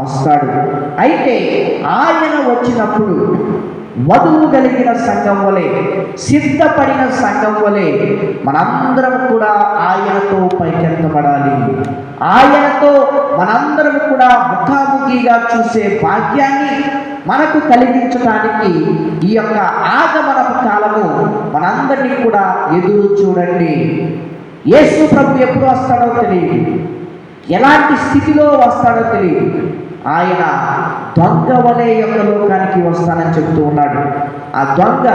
వస్తాడు. అయితే ఆయన వచ్చినప్పుడు వధువు కలిగిన సంఘం వలె, సిద్ధపడిన సంఘం వలె మనందరం కూడా ఆయనతో పైకెత్తబడాలి. ఆయనతో మనందరం కూడా ముఖాముఖిగా చూసే భాగ్యాన్ని మనకు కలిగించడానికి ఈ యొక్క ఆగమన కాలము మనందరినీ కూడా ఎదురు చూడండి. యేసు ప్రభు ఎప్పుడు వస్తాడో తెలియదు, ఎలాంటి స్థితిలో వస్తాడో తెలియదు. ఆయన దొంగ వలె యొక్క లోకానికి వస్తానని చెబుతూ ఉన్నాడు. ఆ దొంగ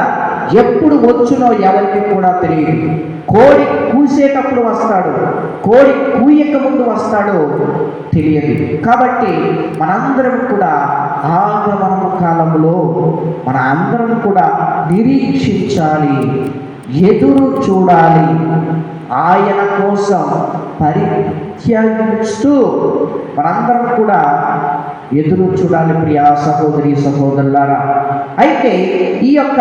ఎప్పుడు వచ్చునో ఎవరికి కూడా తెలియదు. కోడి కూసేటప్పుడు వస్తాడు, కోడి కూయక ముందు వస్తాడో తెలియదు. కాబట్టి మనందరం కూడా ఆగమన కాలంలో మన అందరం కూడా నిరీక్షించాలి, ఎదురు చూడాలి, ఆయన కోసం పరిత్యజిస్తూ మనందరం కూడా ఎదురు చూడాలి. ప్రియా సహోదరి సహోదరులారా, అయితే ఈ యొక్క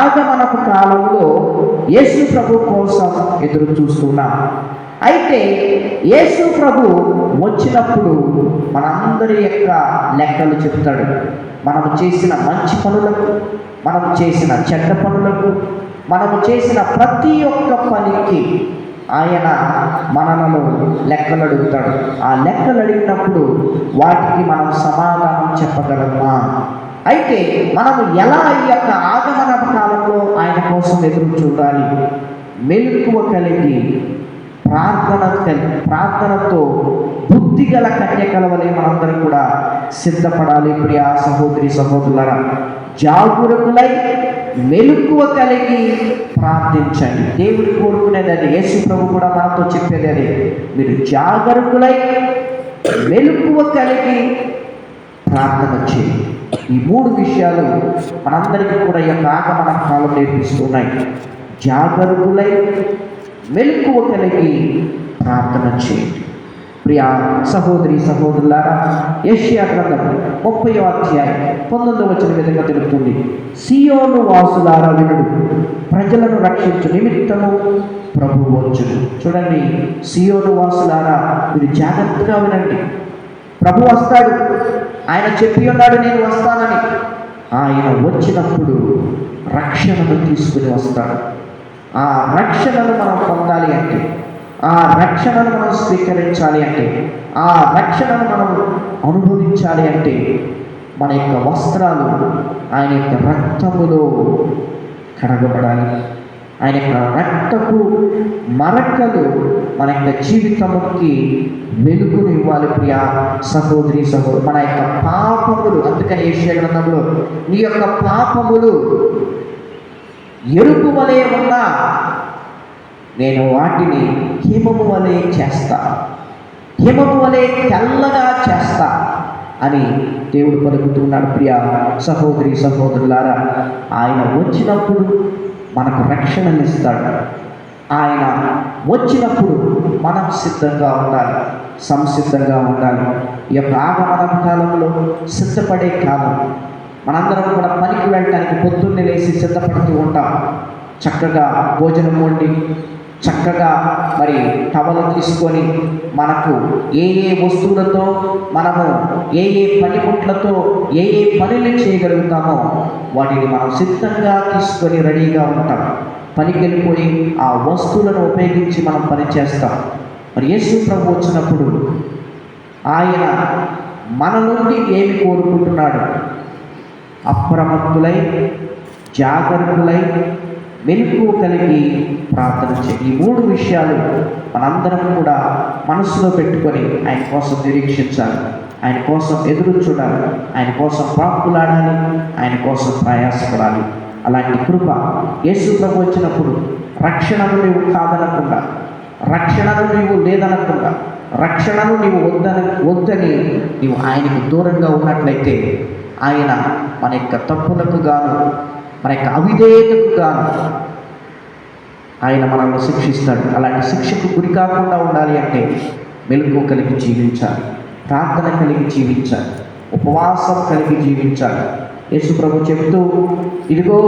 ఆగమనపు కాలంలో యేసు ప్రభు కోసం ఎదురు చూస్తున్నాం. అయితే యేసు ప్రభు వచ్చినప్పుడు మనందరి యొక్క లెక్కలు చెప్తాడు. మనం చేసిన మంచి పనులకు, మనం చేసిన చెడ్డ పనులకు, మనము చేసిన ప్రతి ఒక్క పనికి ఆయన మనలో లెక్కలు అడుగుతాడు. ఆ లెక్కలు అడిగినప్పుడు వాటికి మనం సమాధానం చెప్పగలమా? అయితే మనము ఎలా ఈ యొక్క ఆగమన కాలంలో ఆయన కోసం ఎదురు చూడాలి? మెలకువ కలిగి ప్రార్థనతో బుద్ధిగల కన్యకల వలె మనందరం కూడా సిద్ధపడాలి. ప్రియా సహోదరి సహోదరులారా, జాగరూకులై మెలకువ కలిగి ప్రార్థించండి. దేవుడు కోరుకునేది అది, యేసు ప్రభు కూడా మనతో చెప్పేది అది. మీరు జాగరూకులై మెలకువ కలిగి ప్రార్థన చేయండి. ఈ మూడు విషయాలు మనందరికీ కూడా ఈ యొక్క ఆగమన కాలం నేర్పిస్తున్నాయి. జాగరూకులై మెలకువ కలిగి ప్రార్థన చేయండి. ప్రియా సహోదరి సహోదరులారా, యెషయా గ్రంథం 30వ అధ్యాయం 19వ వచనం విధంగా తెలుపుతుంది. సియోను వాసులారా వినుడు, ప్రజలను రక్షించు నిమిత్తము ప్రభువు వచ్చును. చూడండి, సియోను వాసులారా మీరు జాగ్రత్తగా వినండి. ప్రభు వస్తాడు, ఆయన చెప్పి ఉన్నాడు నేను వస్తానని. ఆయన వచ్చినప్పుడు రక్షణను తీసుకుని వస్తాడు. ఆ రక్షణను మనం పొందాలి అంటే, ఆ రక్షణను మనం స్వీకరించాలి అంటే, ఆ రక్షణను మనం అనుభవించాలి అంటే మన యొక్క వస్త్రాలు ఆయన యొక్క రక్తములో కడగబడాలి. ఆయన యొక్క రక్తపు మరకలు మన యొక్క జీవితముకి వెలుగును ఇవ్వాలి. ప్రియా సహోదరి సహోదరు, మన యొక్క పాపములు, అందుకని యెషయా గ్రంథంలో నీ యొక్క పాపములు ఎరుపు వలె ఉన్నా నేను వాటిని హిమము వలె చేస్తా, హిమము వలె తెల్లగా చేస్తా అని దేవుడు పలుకుతున్నాడు. ప్రియా సహోదరి సహోదరులారా, ఆయన వచ్చినప్పుడు మనకు రక్షణనిస్తాడు. ఆయన వచ్చినప్పుడు మనం సిద్ధంగా ఉండాలి, సంసిద్ధంగా ఉండాలి. ఈ యొక్క ఆగమన కాలంలో సిద్ధపడే కాలం. మనందరం కూడా పనికి వెళ్ళడానికి పొద్దున్నే లేచి సిద్ధపడుతూ ఉంటాం. చక్కగా భోజనం వండి, చక్కగా మరి టవలు తీసుకొని మనకు ఏ ఏ వస్తువులతో మనము ఏ ఏ పనిముట్లతో ఏ ఏ పనులు చేయగలుగుతామో వాటిని మనం సిద్ధంగా తీసుకొని రెడీగా ఉంటాం. పనికి వెళ్ళిపోయి ఆ వస్తువులను ఉపయోగించి మనం పని చేస్తాం. మరి యేసు ప్రభు వచ్చినప్పుడు ఆయన మన నుండి ఏమి కోరుకుంటున్నాడు? అప్రమత్తులై, జాగరూకులై, మెలకువ కలిగి ప్రార్థన చేయాలి. ఈ మూడు విషయాలు మనందరం కూడా మనసులో పెట్టుకొని ఆయన కోసం నిరీక్షించాలి, ఆయన కోసం ఎదురు చూడాలి, ఆయన కోసం పాకులాడాలి, ఆయన కోసం ప్రయాసపడాలి. అలాంటి కృప యేసు ప్రభు వచ్చినప్పుడు రక్షణను నీవు కాదనకుండా, రక్షణను నీవు లేదనకుండా, రక్షణను నీవు వద్దని నీవు ఆయనకు దూరంగా ఉన్నట్లయితే ఆయన మన యొక్క తప్పులకు గాను, మన యొక్క అవిధేయతకు గాను ఆయన మనల్ని శిక్షిస్తాడు. అలాంటి శిక్షకు గురి కాకుండా ఉండాలి అంటే మెలకువ కలిగి జీవించాలి, ప్రార్థన కలిగి జీవించాలి, ఉపవాసం కలిగి జీవించాలి. యేసు ప్రభు చెబుతూ, ఇదిగో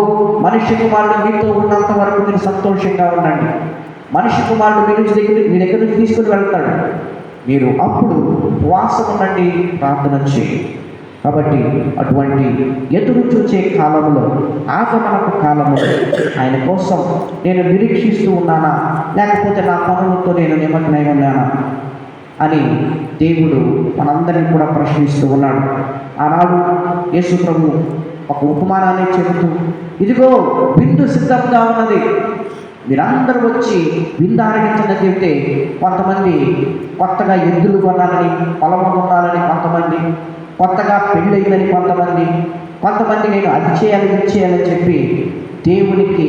మనిషి కుమారుడు మీతో ఉన్నంత వరకు మీరు సంతోషంగా ఉండండి. మనిషి కుమారుడు మీ దగ్గర నుంచి తీసుకుని వెళ్తాడు. మీరు అప్పుడు ఉపవాసం ఉండండి, ప్రార్థన చేయండి. కాబట్టి అటువంటి ఎదురు చూచే కాలంలో, ఆగమనపు కాలంలో ఆయన కోసం నేను నిరీక్షిస్తూ ఉన్నానా, లేకపోతే నా పనులతో నేను నిమగ్నమై ఉన్నానా అని దేవుడు మనందరినీ కూడా ప్రశ్నిస్తూ ఉన్నాడు. ఆనాడు యేసు ప్రభు ఒక ఉపమానాన్ని చెబుతూ, ఇదిగో విందు సిద్ధంగా ఉన్నది, మీరందరూ వచ్చి విందు ఆరగించని చెబితే కొంతమంది కొత్తగా ఎద్దులు కొనాలని, పొలము కొనాలని, కొంతమంది కొత్తగా పెళ్ళయిందని, కొంతమంది నేను అది చేయాలి ఇది చేయాలని చెప్పి దేవునికి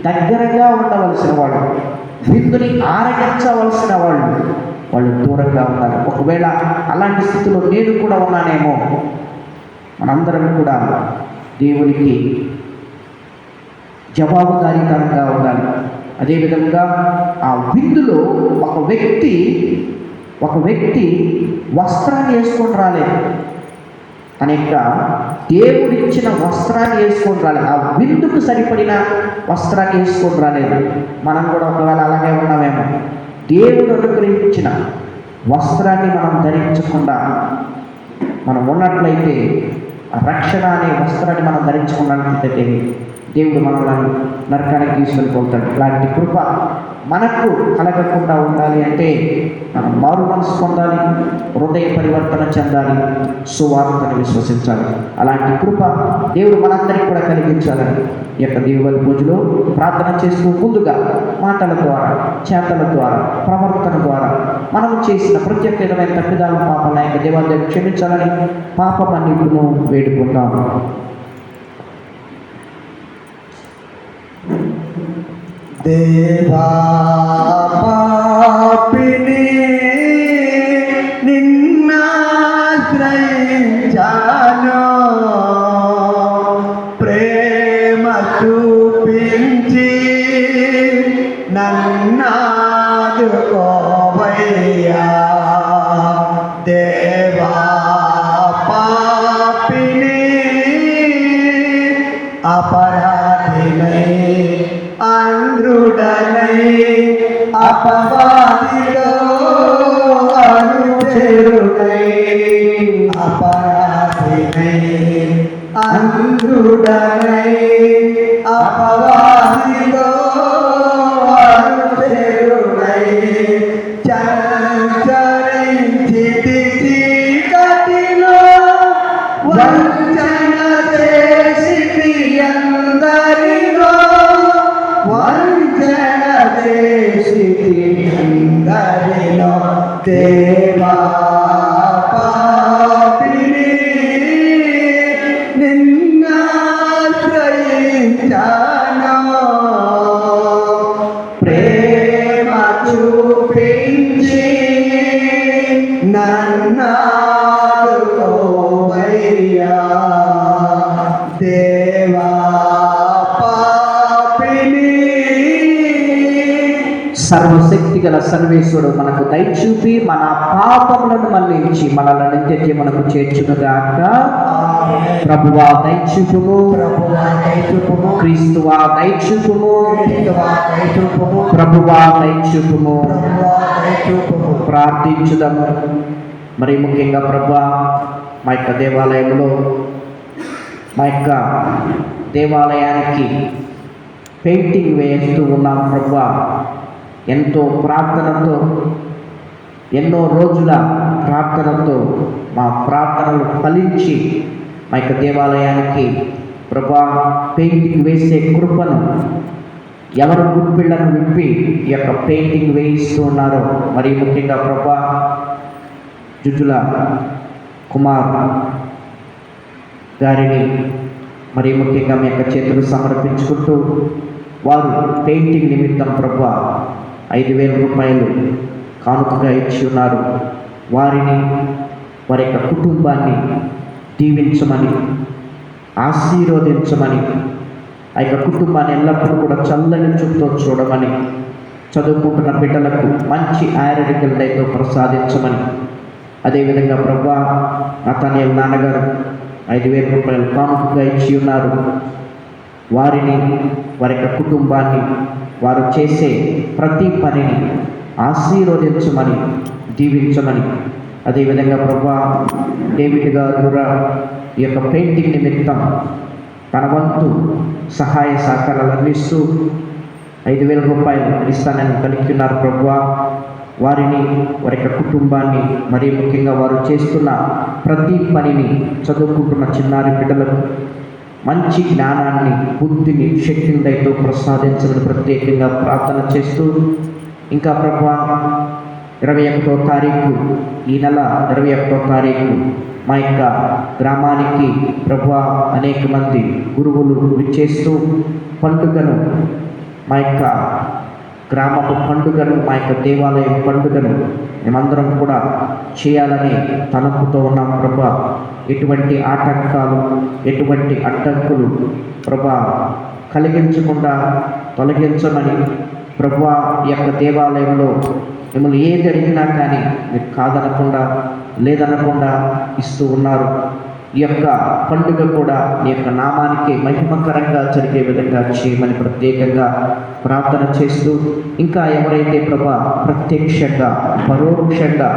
దగ్గరగా ఉండవలసిన వాళ్ళు, విందుని ఆరగించవలసిన వాళ్ళు దూరంగా ఉన్నారు. ఒకవేళ అలాంటి స్థితిలో నేను కూడా ఉన్నానేమో. మనందరం కూడా దేవునికి జవాబుదారీతనంగా ఉండాలి. అదేవిధంగా ఆ విందులో ఒక వ్యక్తి వస్త్రాన్ని వేసుకొని రాలేదు. తన యొక్క దేవుడిచ్చిన వస్త్రాన్ని వేసుకొని రాలేదు. ఆ విందుకు సరిపడిన వస్త్రాన్ని వేసుకొని రాలేదు. మనం కూడా ఒకవేళ అలాగే ఉన్నామేమో. దేవుడు అనుగ్రహించిన వస్త్రాన్ని మనం ధరించకుండా మనం ఉన్నట్లయితే, ఆ రక్షణ అనే వస్త్రాన్ని మనం ధరించుకున్నట్లయితే దేవుడు మనల్ని నరకానికి తీసుకెళ్ళిపోతాడు. ఇలాంటి కృప మనకు కలగకుండా ఉండాలి అంటే మనం మారు మనసు పొందాలి, హృదయ పరివర్తన చెందాలి, సువార్తను విశ్వసించాలి. అలాంటి కృప దేవుడు మనందరికీ కూడా కలిగించాలని ఈ యొక్క దేవుని పూజలో ప్రార్థన చేస్తూ, ముందుగా మాటల ద్వారా, చేతల ద్వారా, ప్రవర్తన ద్వారా మనం చేసిన ప్రతి ఒక్క విధమైన తప్పిదాల పాపాలను యొక్క దేవాలయం క్షమించాలని పాప మన్నిపును వేడుకుంటాం. దేవా పాపిని నిన్నాశ్రయించాను, ప్రేమ చూపించి నన్నాదుకోవయ్యా. దేవా పాపిని అపరాధినై అంధ్రుడనై అపవాదిలో అనుచరుడై, అపరాధినై అంధ్రుడనై అపవాదిలో అనుచరుడై, సంచరించి చీకటిలో వంచన చేసి అందరిలో, వంచన చేసి అందరిలో దేవా పాపిని నిన్నాశ్రయించాను, ప్రేమ చూపించి నన్నాదుకోవయ్యా. దేవా సర్వశక్తి గల సర్వేశ్వరుడు మనకు దయచూపి మన పాపములను మన్నించి మనల్ని నిత్య మనకు చేర్చునుగాక. ప్రభువా దయచూపుము, క్రీస్తువా దయచూపుము, ప్రభువా దయచూపుము. ప్రార్థించుదాము. మరి ముఖ్యంగా ప్రభువా, మా యొక్క దేవాలయంలో, మా యొక్క దేవాలయానికి పెయింటింగ్ వేస్తూ ఉన్నాం ప్రభువా. ఎంతో ప్రార్థనతో, ఎన్నో రోజుల ప్రార్థనతో మా ప్రార్థనలు ఫలించి మా యొక్క దేవాలయానికి ప్రభువా పెయింటింగ్ వేసే కృపను ఎవరు గుప్పిళ్లను విప్పి ఈ యొక్క పెయింటింగ్ వేయిస్తూ ఉన్నారో, మరి ముఖ్యంగా ప్రభువా జుజుల కుమార్ గారిని మరి ముఖ్యంగా మీ యొక్క చేతులు సమర్పించుకుంటూ, వారు పెయింటింగ్ నిమిత్తం ప్రభువా 5,000 రూపాయలు కానుకగా ఇచ్చి ఉన్నారు. వారిని, వారి యొక్క కుటుంబాన్ని దీవించమని, ఆశీర్వదించమని, ఆ యొక్క కుటుంబాన్ని ఎల్లప్పుడూ కూడా చల్లని చూపుతో చూడమని, చదువుకుంటున్న బిడ్డలకు మంచి ఆరోగ్య దయతో ప్రసాదించమని, అదేవిధంగా ప్రభువా నతానియల్ నాన్నగారు 5,000 రూపాయలు కానుకగా ఇచ్చి ఉన్నారు. వారిని, వారి యొక్క కుటుంబాన్ని, వారు చేసే ప్రతి పనిని ఆశీర్వదించమని, దీవించమని. అదేవిధంగా ప్రభా, డేవిడ్ గారు కూడా ఈ యొక్క పెయింటింగ్ నిమిత్తం తన వంతు సహాయ సహకారాలు అందిస్తూ 5,000 రూపాయలు ఇస్తానని పలుకుతున్నారు ప్రభువా. వారిని, వారి యొక్క కుటుంబాన్ని, మరీ ముఖ్యంగా వారు చేస్తున్న ప్రతి పనిని, చదువుకుంటున్న చిన్నారి బిడ్డలకు మంచి జ్ఞానాన్ని, బుద్ధిని, శక్తిని దయతో ప్రసాదించమని ప్రత్యేకంగా ప్రార్థన చేస్తూ, ఇంకా ప్రభువా 21వ తారీఖు, ఈ నెల 21వ తారీఖు మా యొక్క గ్రామానికి ప్రభువా అనేక మంది గురువులు విచ్చేస్తూ పండుగను, మా యొక్క గ్రామపు పండుగను, మా యొక్క దేవాలయం పండుగను మేమందరం కూడా చేయాలని తలంపుతో ఉన్నాం ప్రభా. ఎటువంటి ఆటంకాలు, ఎటువంటి అడ్డంకులు ప్రభా కలిగించకుండా తొలగించమని ప్రభువా. ఈ యొక్క దేవాలయంలో మిమ్మల్ని ఏది అడిగినా కానీ మీరు కాదనకుండా, లేదనకుండా ఇస్తూ ఉన్నారు. ఈ యొక్క పండుగ కూడా మీ యొక్క నామానికి మహిమకరంగా జరిగే విధంగా చేయమని ప్రత్యేకంగా ప్రార్థన చేస్తూ, ఇంకా ఎవరైతే ప్రభా ప్రత్యక్షంగా, పరోక్షంగా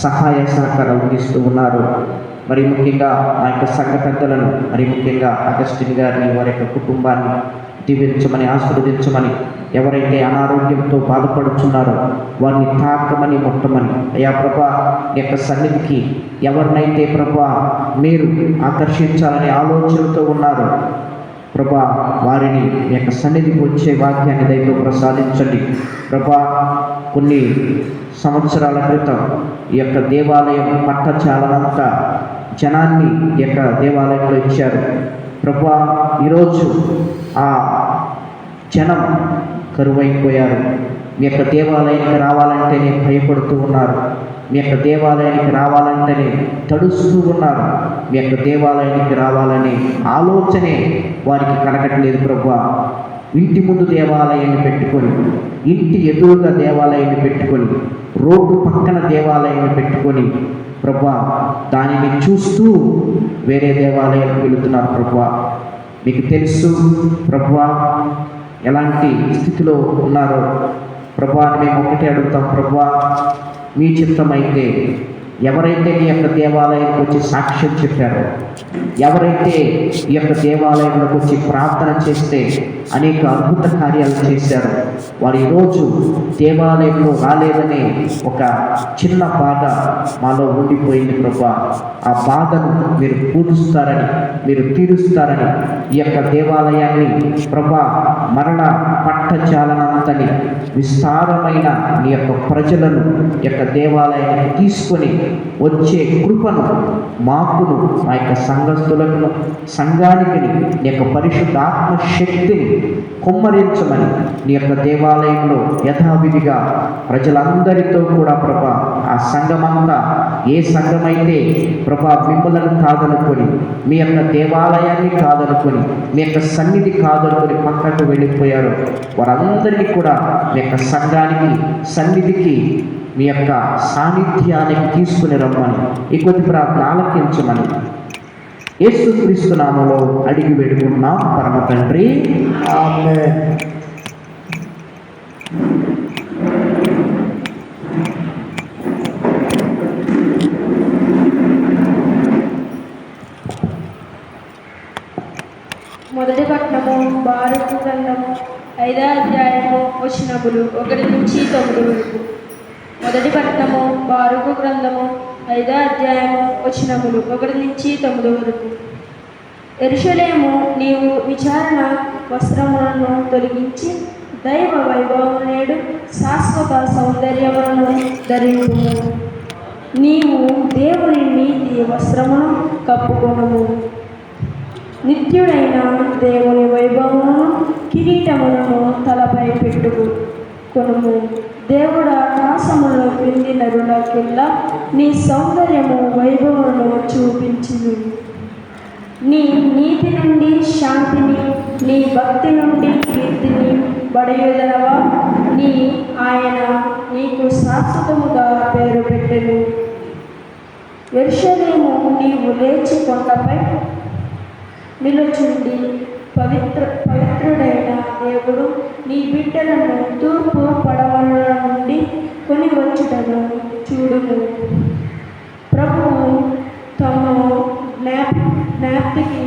సహాయ సహకారాలు అందిస్తూ ఉన్నారో, మరి ముఖ్యంగా మా యొక్క సంఘ పెద్దలను, మరి ముఖ్యంగా అగస్టిన్ గారిని, వారి యొక్క కుటుంబాన్ని దీవించమని, ఆశీర్వదించమని. ఎవరైతే అనారోగ్యంతో బాధపడుతున్నారో వారిని తాకమని, ముట్టమని. అయ్యా ప్రభా, ఈ యొక్క సన్నిధికి ఎవరినైతే ప్రభా మీరు ఆకర్షించాలని ఆలోచనతో ఉన్నారో ప్రభా, వారిని మీ యొక్క సన్నిధికి వచ్చే వాక్యాన్ని దయతో ప్రసాదించండి ప్రభా. కొన్ని సంవత్సరాల క్రితం ఈ యొక్క దేవాలయం పట్టచాలనంత జనాన్ని ఈ యొక్క దేవాలయంలో ఇచ్చారు ప్రభా. ఈరోజు ఆ జనం కరువైపోయారు. మీ యొక్క దేవాలయానికి రావాలంటేనే భయపడుతూ ఉన్నారు. మీ యొక్క దేవాలయానికి రావాలంటేనే తడుస్తూ ఉన్నారు. మీ యొక్క దేవాలయానికి రావాలనే ఆలోచనే వారికి కలగట్లేదు ప్రభువా. ఇంటి ముందు దేవాలయాన్ని పెట్టుకొని, ఇంటి ఎదురుగా దేవాలయాన్ని పెట్టుకొని, రోడ్డు పక్కన దేవాలయాన్ని పెట్టుకొని ప్రభువా, దానిని చూస్తూ వేరే దేవాలయానికి వెళుతున్నారు ప్రభువా. మీకు తెలుసు ప్రభువా ఎలాంటి స్థితిలో ఉన్నారో ప్రభువా. మేము ఒకటే అడుగుతాం ప్రభువా, మీ చిత్తమైతే ఎవరైతే ఈ యొక్క దేవాలయానికి వచ్చి సాక్ష్యం చెప్పారో, ఎవరైతే ఈ యొక్క దేవాలయంలోకి వచ్చి ప్రార్థన చేస్తే అనేక అద్భుత కార్యాలు చేశారో, వారు ఈరోజు దేవాలయంలో రాలేదనే ఒక చిన్న బాధ మాలో ఉండిపోయింది ప్రభా. ఆ బాధను మీరు పూడుస్తారని, మీరు తీరుస్తారని, ఈ యొక్క దేవాలయాన్ని ప్రభా మరణ పట్టచాలనంతని విస్తారమైన నీ యొక్క ప్రజలను ఈ యొక్క దేవాలయానికి తీసుకొని వచ్చే కృపను మాకును, మా యొక్క సంఘస్థులకు, సంఘానికి నీ యొక్క పరిశుద్ధాత్మ శక్తిని కుమ్మరించమని, నీ యొక్క దేవాలయంలో యథావిధిగా ప్రజలందరితో కూడా ప్రభా, ఆ సంఘమంతా ఏ సంఘమైతే ప్రభా మిమ్మలను కాదనుకొని, మీ యొక్క దేవాలయాన్ని కాదనుకొని, మీ యొక్క సన్నిధి కాదనుకొని పక్కకు వెళ్ళిపోయారో వారందరినీ కూడా మీ యొక్క సంఘానికి, సన్నిధికి, మీ యొక్క సాన్నిధ్యానికి తీసుకుని రమ్మని ఈ కొద్ది ప్రార్థన ఆలకించమని యేసుక్రీస్తు నామములో అడిగి వేడుకుంటున్నాం పరమ తండ్రి, ఆమేన్. మొదటి పట్టణము బారూకు గ్రంథము 5వ అధ్యాయము వచనములు 1 నుంచి 9 వరకు. మొదటి పట్టణము బారూకు గ్రంథము 5వ అధ్యాయము వచనములు 1 నుంచి 9 వరకు. యెరూషలేము, నీవు విచారణ వస్త్రములను తొలగించి దైవ వైభవం నేడు శాశ్వత సౌందర్యములను ధరింపుము. నీవు దేవుని నీతి వస్త్రమును కప్పుకొనుము. నిత్యుడైన దేవుని వైభవమును కిరీటములను తలపై పెట్టుకొనుము. దేవుడు ఆకాశములో క్రింది నరుల కింద నీ సౌందర్యము వైభవమును చూపించును. నీ నీతి నుండి శాంతిని, నీ భక్తి నుండి కీర్తిని బడయుదనవా. ఆయన నీకు శాశ్వతముగా పేరు పెట్టెను. యెరూషలేము, నీవు లేచి కొండపై నిలుచుండి పవిత్రుడైన దేవుడు నీ బిడ్డలను తూర్పు పడమరల నుండి చేసేదను చూడుము. ప్రభువు తమను జ్ఞాప్తికి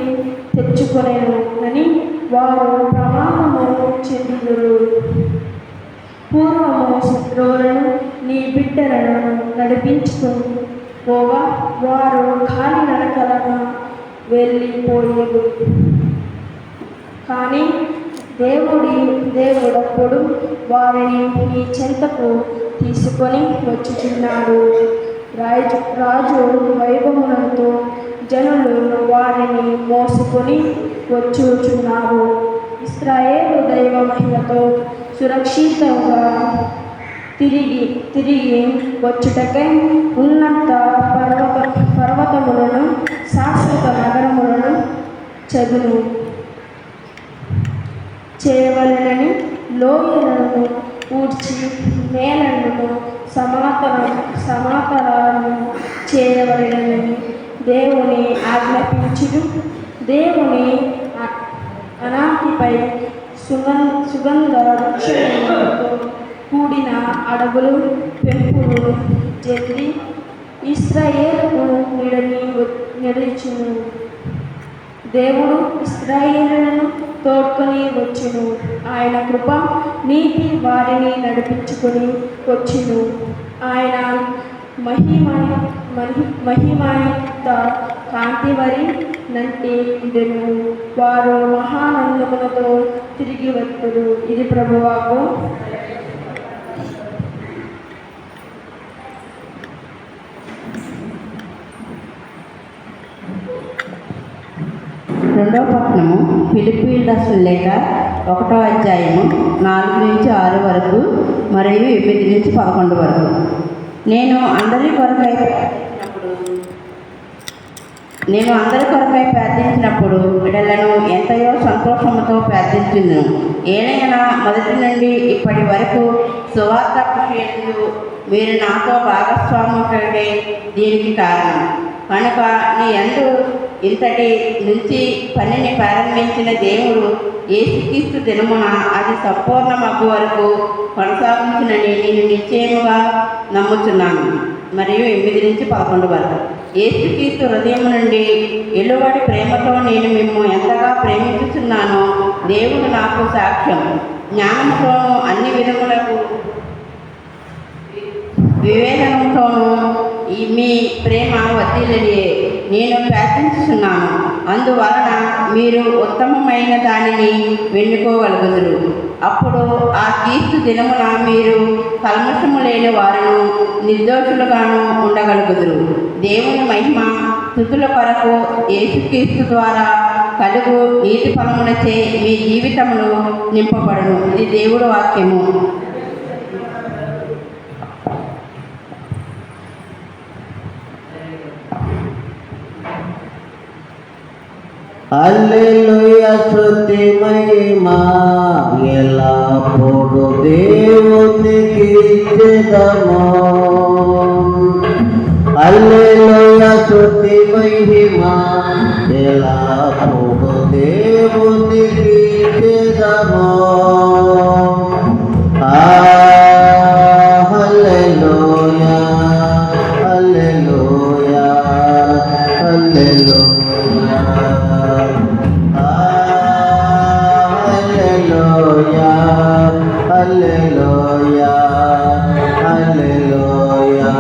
తెచ్చుకొనేను అని వారు ప్రమాణము చెందుదురు. పూర్వము శత్రువులను నీ బిడ్డలను నడిపించుకొని పోగా వారు కాలి నడకలను వెళ్ళిపోయేది. కానీ దేవుడప్పుడు వారిని నీ చెంతకు తీసుకొని వచ్చుచున్నాడు. రాజు వైభవములతో జనులు వారిని మోసుకొని వచ్చుచున్నారు. ఇశ్రాయేలు దైవ మహిమతో సురక్షితంగా తిరిగి వచ్చుటకై ఉన్నత పర్వతములను శాశ్వత నగరములను చదును చేయవలెనని లోయలను ఊడ్చి నేలను సమాతలను చేయవలెనని దేవుని ఆజ్ఞాపించుడు. దేవుని అనాతిపై సుగంధ వృక్షములతో కూడిన అడవులు పెంపులు చెంది ఇశ్రాయేలుకు నడిచును. దేవుడు ఇశ్రాయేలును తోడ్కొని వచ్చును. ఆయన కృప నీతి వారిని నడిపించుకొని వచ్చును. ఆయన మహిమాయుక్త కాంతివరి నంటి ఇదను. వారు మహానందములతో తిరిగి వస్తురు. ఇది ప్రభువాకు. రెండవ పట్టణము ఫిలిప్పీయులకు రాసిన లేఖ 1వ అధ్యాయము 4 నుంచి 6 వరకు మరియు 8 నుంచి 11 వరకు. నేను అందరి కొరకై ప్రార్థించినప్పుడు బిడ్డలను ఎంతయో సంతోషముతో ప్రార్థించును. ఏలైనా మొదటి నుండి ఇప్పటి వరకు సువార్త విషయంలో మీరు నాతో భాగస్వాములే దీనికి కారణం. కనుక నీ యందు ఇంతటి నుంచి పనిని ప్రారంభించిన దేవుడు యేసుక్రీస్తు దినమున అది సంపూర్ణమగు వరకు కొనసాగించునని నేను నిశ్చయముగా నమ్ముచున్నాను. మరియు 8 నుంచి 11 వరకు. యేసుక్రీస్తు హృదయం నుండి ఎలువడి ప్రేమతో నేను మిమ్ము ఎంతగా ప్రేమించుచున్నానో దేవుడు నాకు సాక్ష్యం. జ్ఞానంతోనూ అన్ని విధములకు వివేచనంతోనూ మీ ప్రేమ వర్ధిల్లియే నేను ప్రార్థించుచున్నాను. అందువలన మీరు ఉత్తమమైన దానిని వెన్నుకోగలుగుదురు. అప్పుడు ఆ క్రీస్తు దినమున మీరు కల్మషము లేని వారును నిర్దోషులుగాను ఉండగలుగుదురు. దేవుని మహిమ స్తుతుల కొరకు యేసుక్రీస్తు ద్వారా కలుగు నీతి ఫలములచే మీ జీవితములు నింపబడును. ఇది దేవుడి వాక్యము. హల్లెలూయా స్తుతి మహిమా ఎల్లప్పుడు దేవునికి ఇచ్చెదము. హల్లెలూయా స్తుతి మహిమా ఎల్లప్పుడు దేవునికి ఇచ్చెదము. హల్లెలూయా హల్లెలూయా హల్లెలూయా హల్లెలూయా హల్లెలూయా.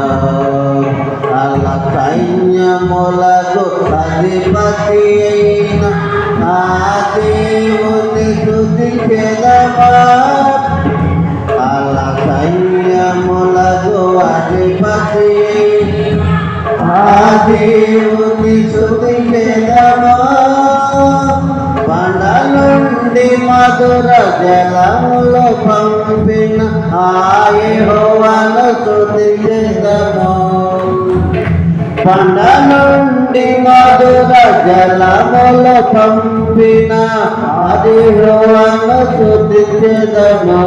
అల్ల సైన్యములకు అధిపతి అయిన ఆ దేవుని స్తుతించెదమా. అల్ల సైన్యములకు అధిపతి అయిన ఆ దేవుని స్తుతించెదమా. నుండి మధుర జలములో పంపిన ఆ యెహోవాను స్తుతించెదము. పండ నుండి మధుర జలములో పంపిన ఆ యెహోవాను స్తుతించెదము.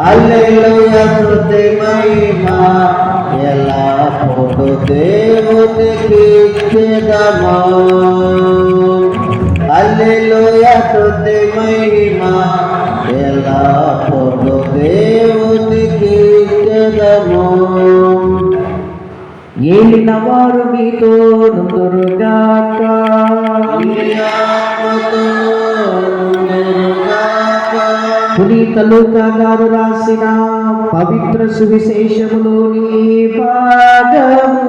హల్లెలూయా స్తుతి మహిమా ఎల్లప్పుడు దేవునికి ఇచ్చెదము. హల్లెలూయా స్తుతి మహిమా ఎల్లప్పుడు దేవునికి ఇచ్చెదము. ఏలిన వారు మీతో నుందురుగాక. పునీత లూకా గారు రాసిన పవిత్ర సువిశేషములోని భాగము.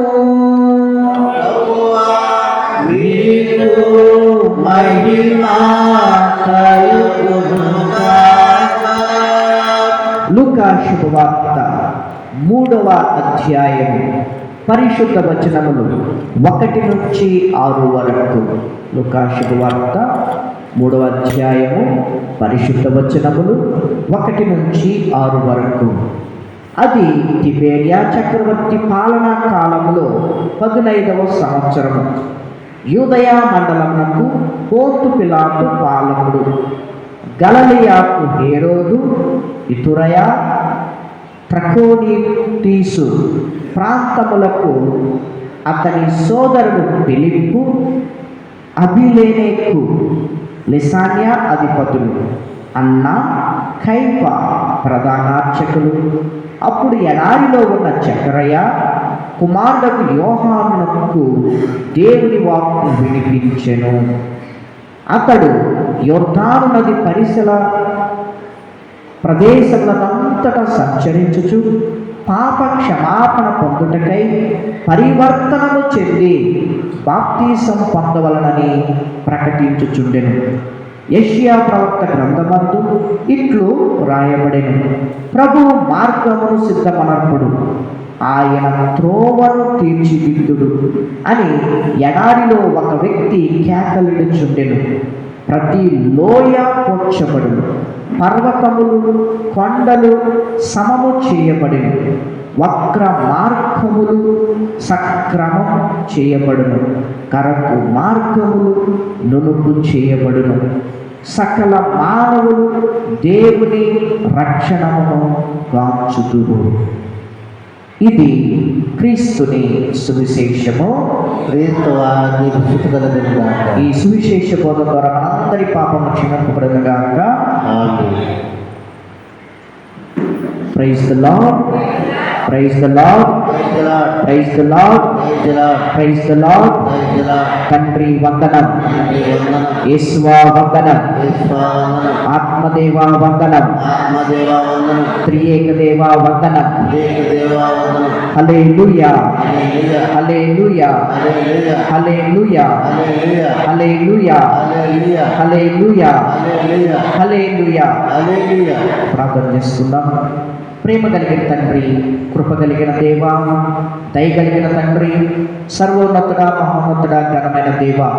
లూకా శుభవార్త 3వ అధ్యాయము పరిశుద్ధ వచనములు 1 నుంచి 6 వరకు. లూకా శుభవార్త 3వ అధ్యాయము పరిశుద్ధ వచనములు 1 నుంచి 6 వరకు. అది తిబేరియా చక్రవర్తి పాలనా కాలంలో 15వ సంవత్సరము. యూదయ మండలమునకు పోంతు పిలాతు పాలకుడు, గలిలయకు హేరోదు, ఇతురయ, త్రకోనీతీసు ప్రాంతములకు అతని సోదరుడు ఫిలిప్పు, అబిలేనేకు, లిసాన్యా అధిపతులు, అన్న, కైఫ ప్రధానార్చకులు. అప్పుడు ఎడారిలో ఉన్న జకరయ కుమారుడు యోహానునకు దేవుని వాక్కు వినిపించెను. అతడు యొర్దాను నది పరిసర ప్రదేశములంతటా సంచరించుచు పాప క్షమాపణ పొందుటకై పరివర్తనము చెంది బాప్తీసం పొందవలనని ప్రకటించుచుండెను. యెషయా ప్రవక్త గ్రంథమందు ఇట్లు రాయబడెను: ప్రభు మార్గమును సిద్ధమనర్పుడు, ఆయన త్రోవను తీర్చిదిద్దుడు అని ఎడారిలో ఒక వ్యక్తి కేకలిడుచుండెను. ప్రతి లోయ పొడ్చబడును, పర్వతములు కొండలు సమము చేయబడిను, వక్ర మార్గములు సక్రమం చేయబడును, కరకు మార్గములు నునుపు చేయబడును. సకల మానవులు దేవుని రక్షణను గాంచుదురు. ఇది క్రీస్తుని సువిశేషము. ఈ సువిశేష బోధ ద్వారా మనందరి పాపము క్షమింపబడునుగాక. Praise the lord, praise the lord, praise the lord, praise the Lord. తండ్రి వందనం, యేసువా వందనం, ఆత్మదేవా వందనం, త్రియేక దేవా వందనం. హల్లెలూయా, హల్లెలూయా, హల్లెలూయా, హల్లెలూయా, హల్లెలూయా, హల్లెలూయా. ప్రార్థన చేసుకుందాం. ప్రేమ కలిగిన తండ్రి, కృప కలిగిన దేవా, దయ కలిగిన తండ్రి, సర్వోన్నతుడా, మహోన్నతుడా, ఘనమైన దేవా,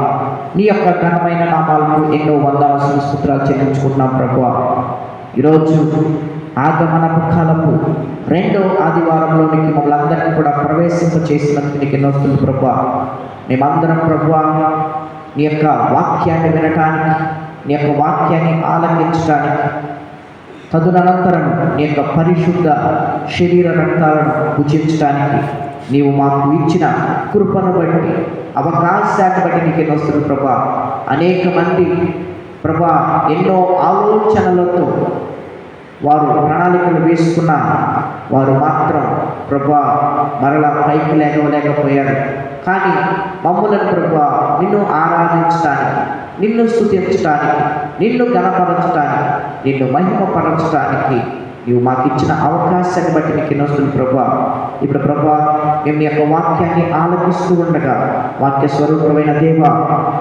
నీ యొక్క ఘనమైన నామాలను ఎన్నో వందల స్తోత్రాలు చెల్లించుకుంటున్నాం ప్రభువా. ఈరోజు ఆగమనపు కాలపు 2వ ఆదివారంలోనికి మమ్మల్ని అందరినీ కూడా ప్రవేశింప చేసినందుకు నీకు ఎన్నో స్తుతులు ప్రభువా. మేమందరం ప్రభువా నీ యొక్క వాక్యాన్ని వినటానికి, నీ యొక్క వాక్యాన్ని ఆలకించడానికి, తదునంతరం నీ యొక్క పరిశుద్ధ శరీర రక్తాలను భుజించడానికి నీవు మాకు ఇచ్చిన కృపను బట్టి, అవకాశాన్ని బట్టి నీకు ఎన్నో స్తుతులు ప్రభా. అనేక మంది ప్రభా ఎన్నో ఆలోచనలతో వారు ప్రణాళికలు వేసుకున్న వారు మాత్రం ప్రభా మరలా పైకి లేకపోయారు. కానీ మమ్ములను ప్రభా నిన్ను ఆరాధించడానికి, నిన్ను స్తుతించడానికి, నిన్ను గణపరచడానికి, నిన్ను మహిమపరచడానికి నీవు మాకు ఇచ్చిన అవకాశాన్ని బట్టి నీకు ఎన్నో స్తుతులు ప్రభా. ఇప్పుడు ప్రభా మేము నీ యొక్క వాక్యాన్ని ఆలకిస్తూ ఉండగా, వాక్య స్వరూపమైన దేవ,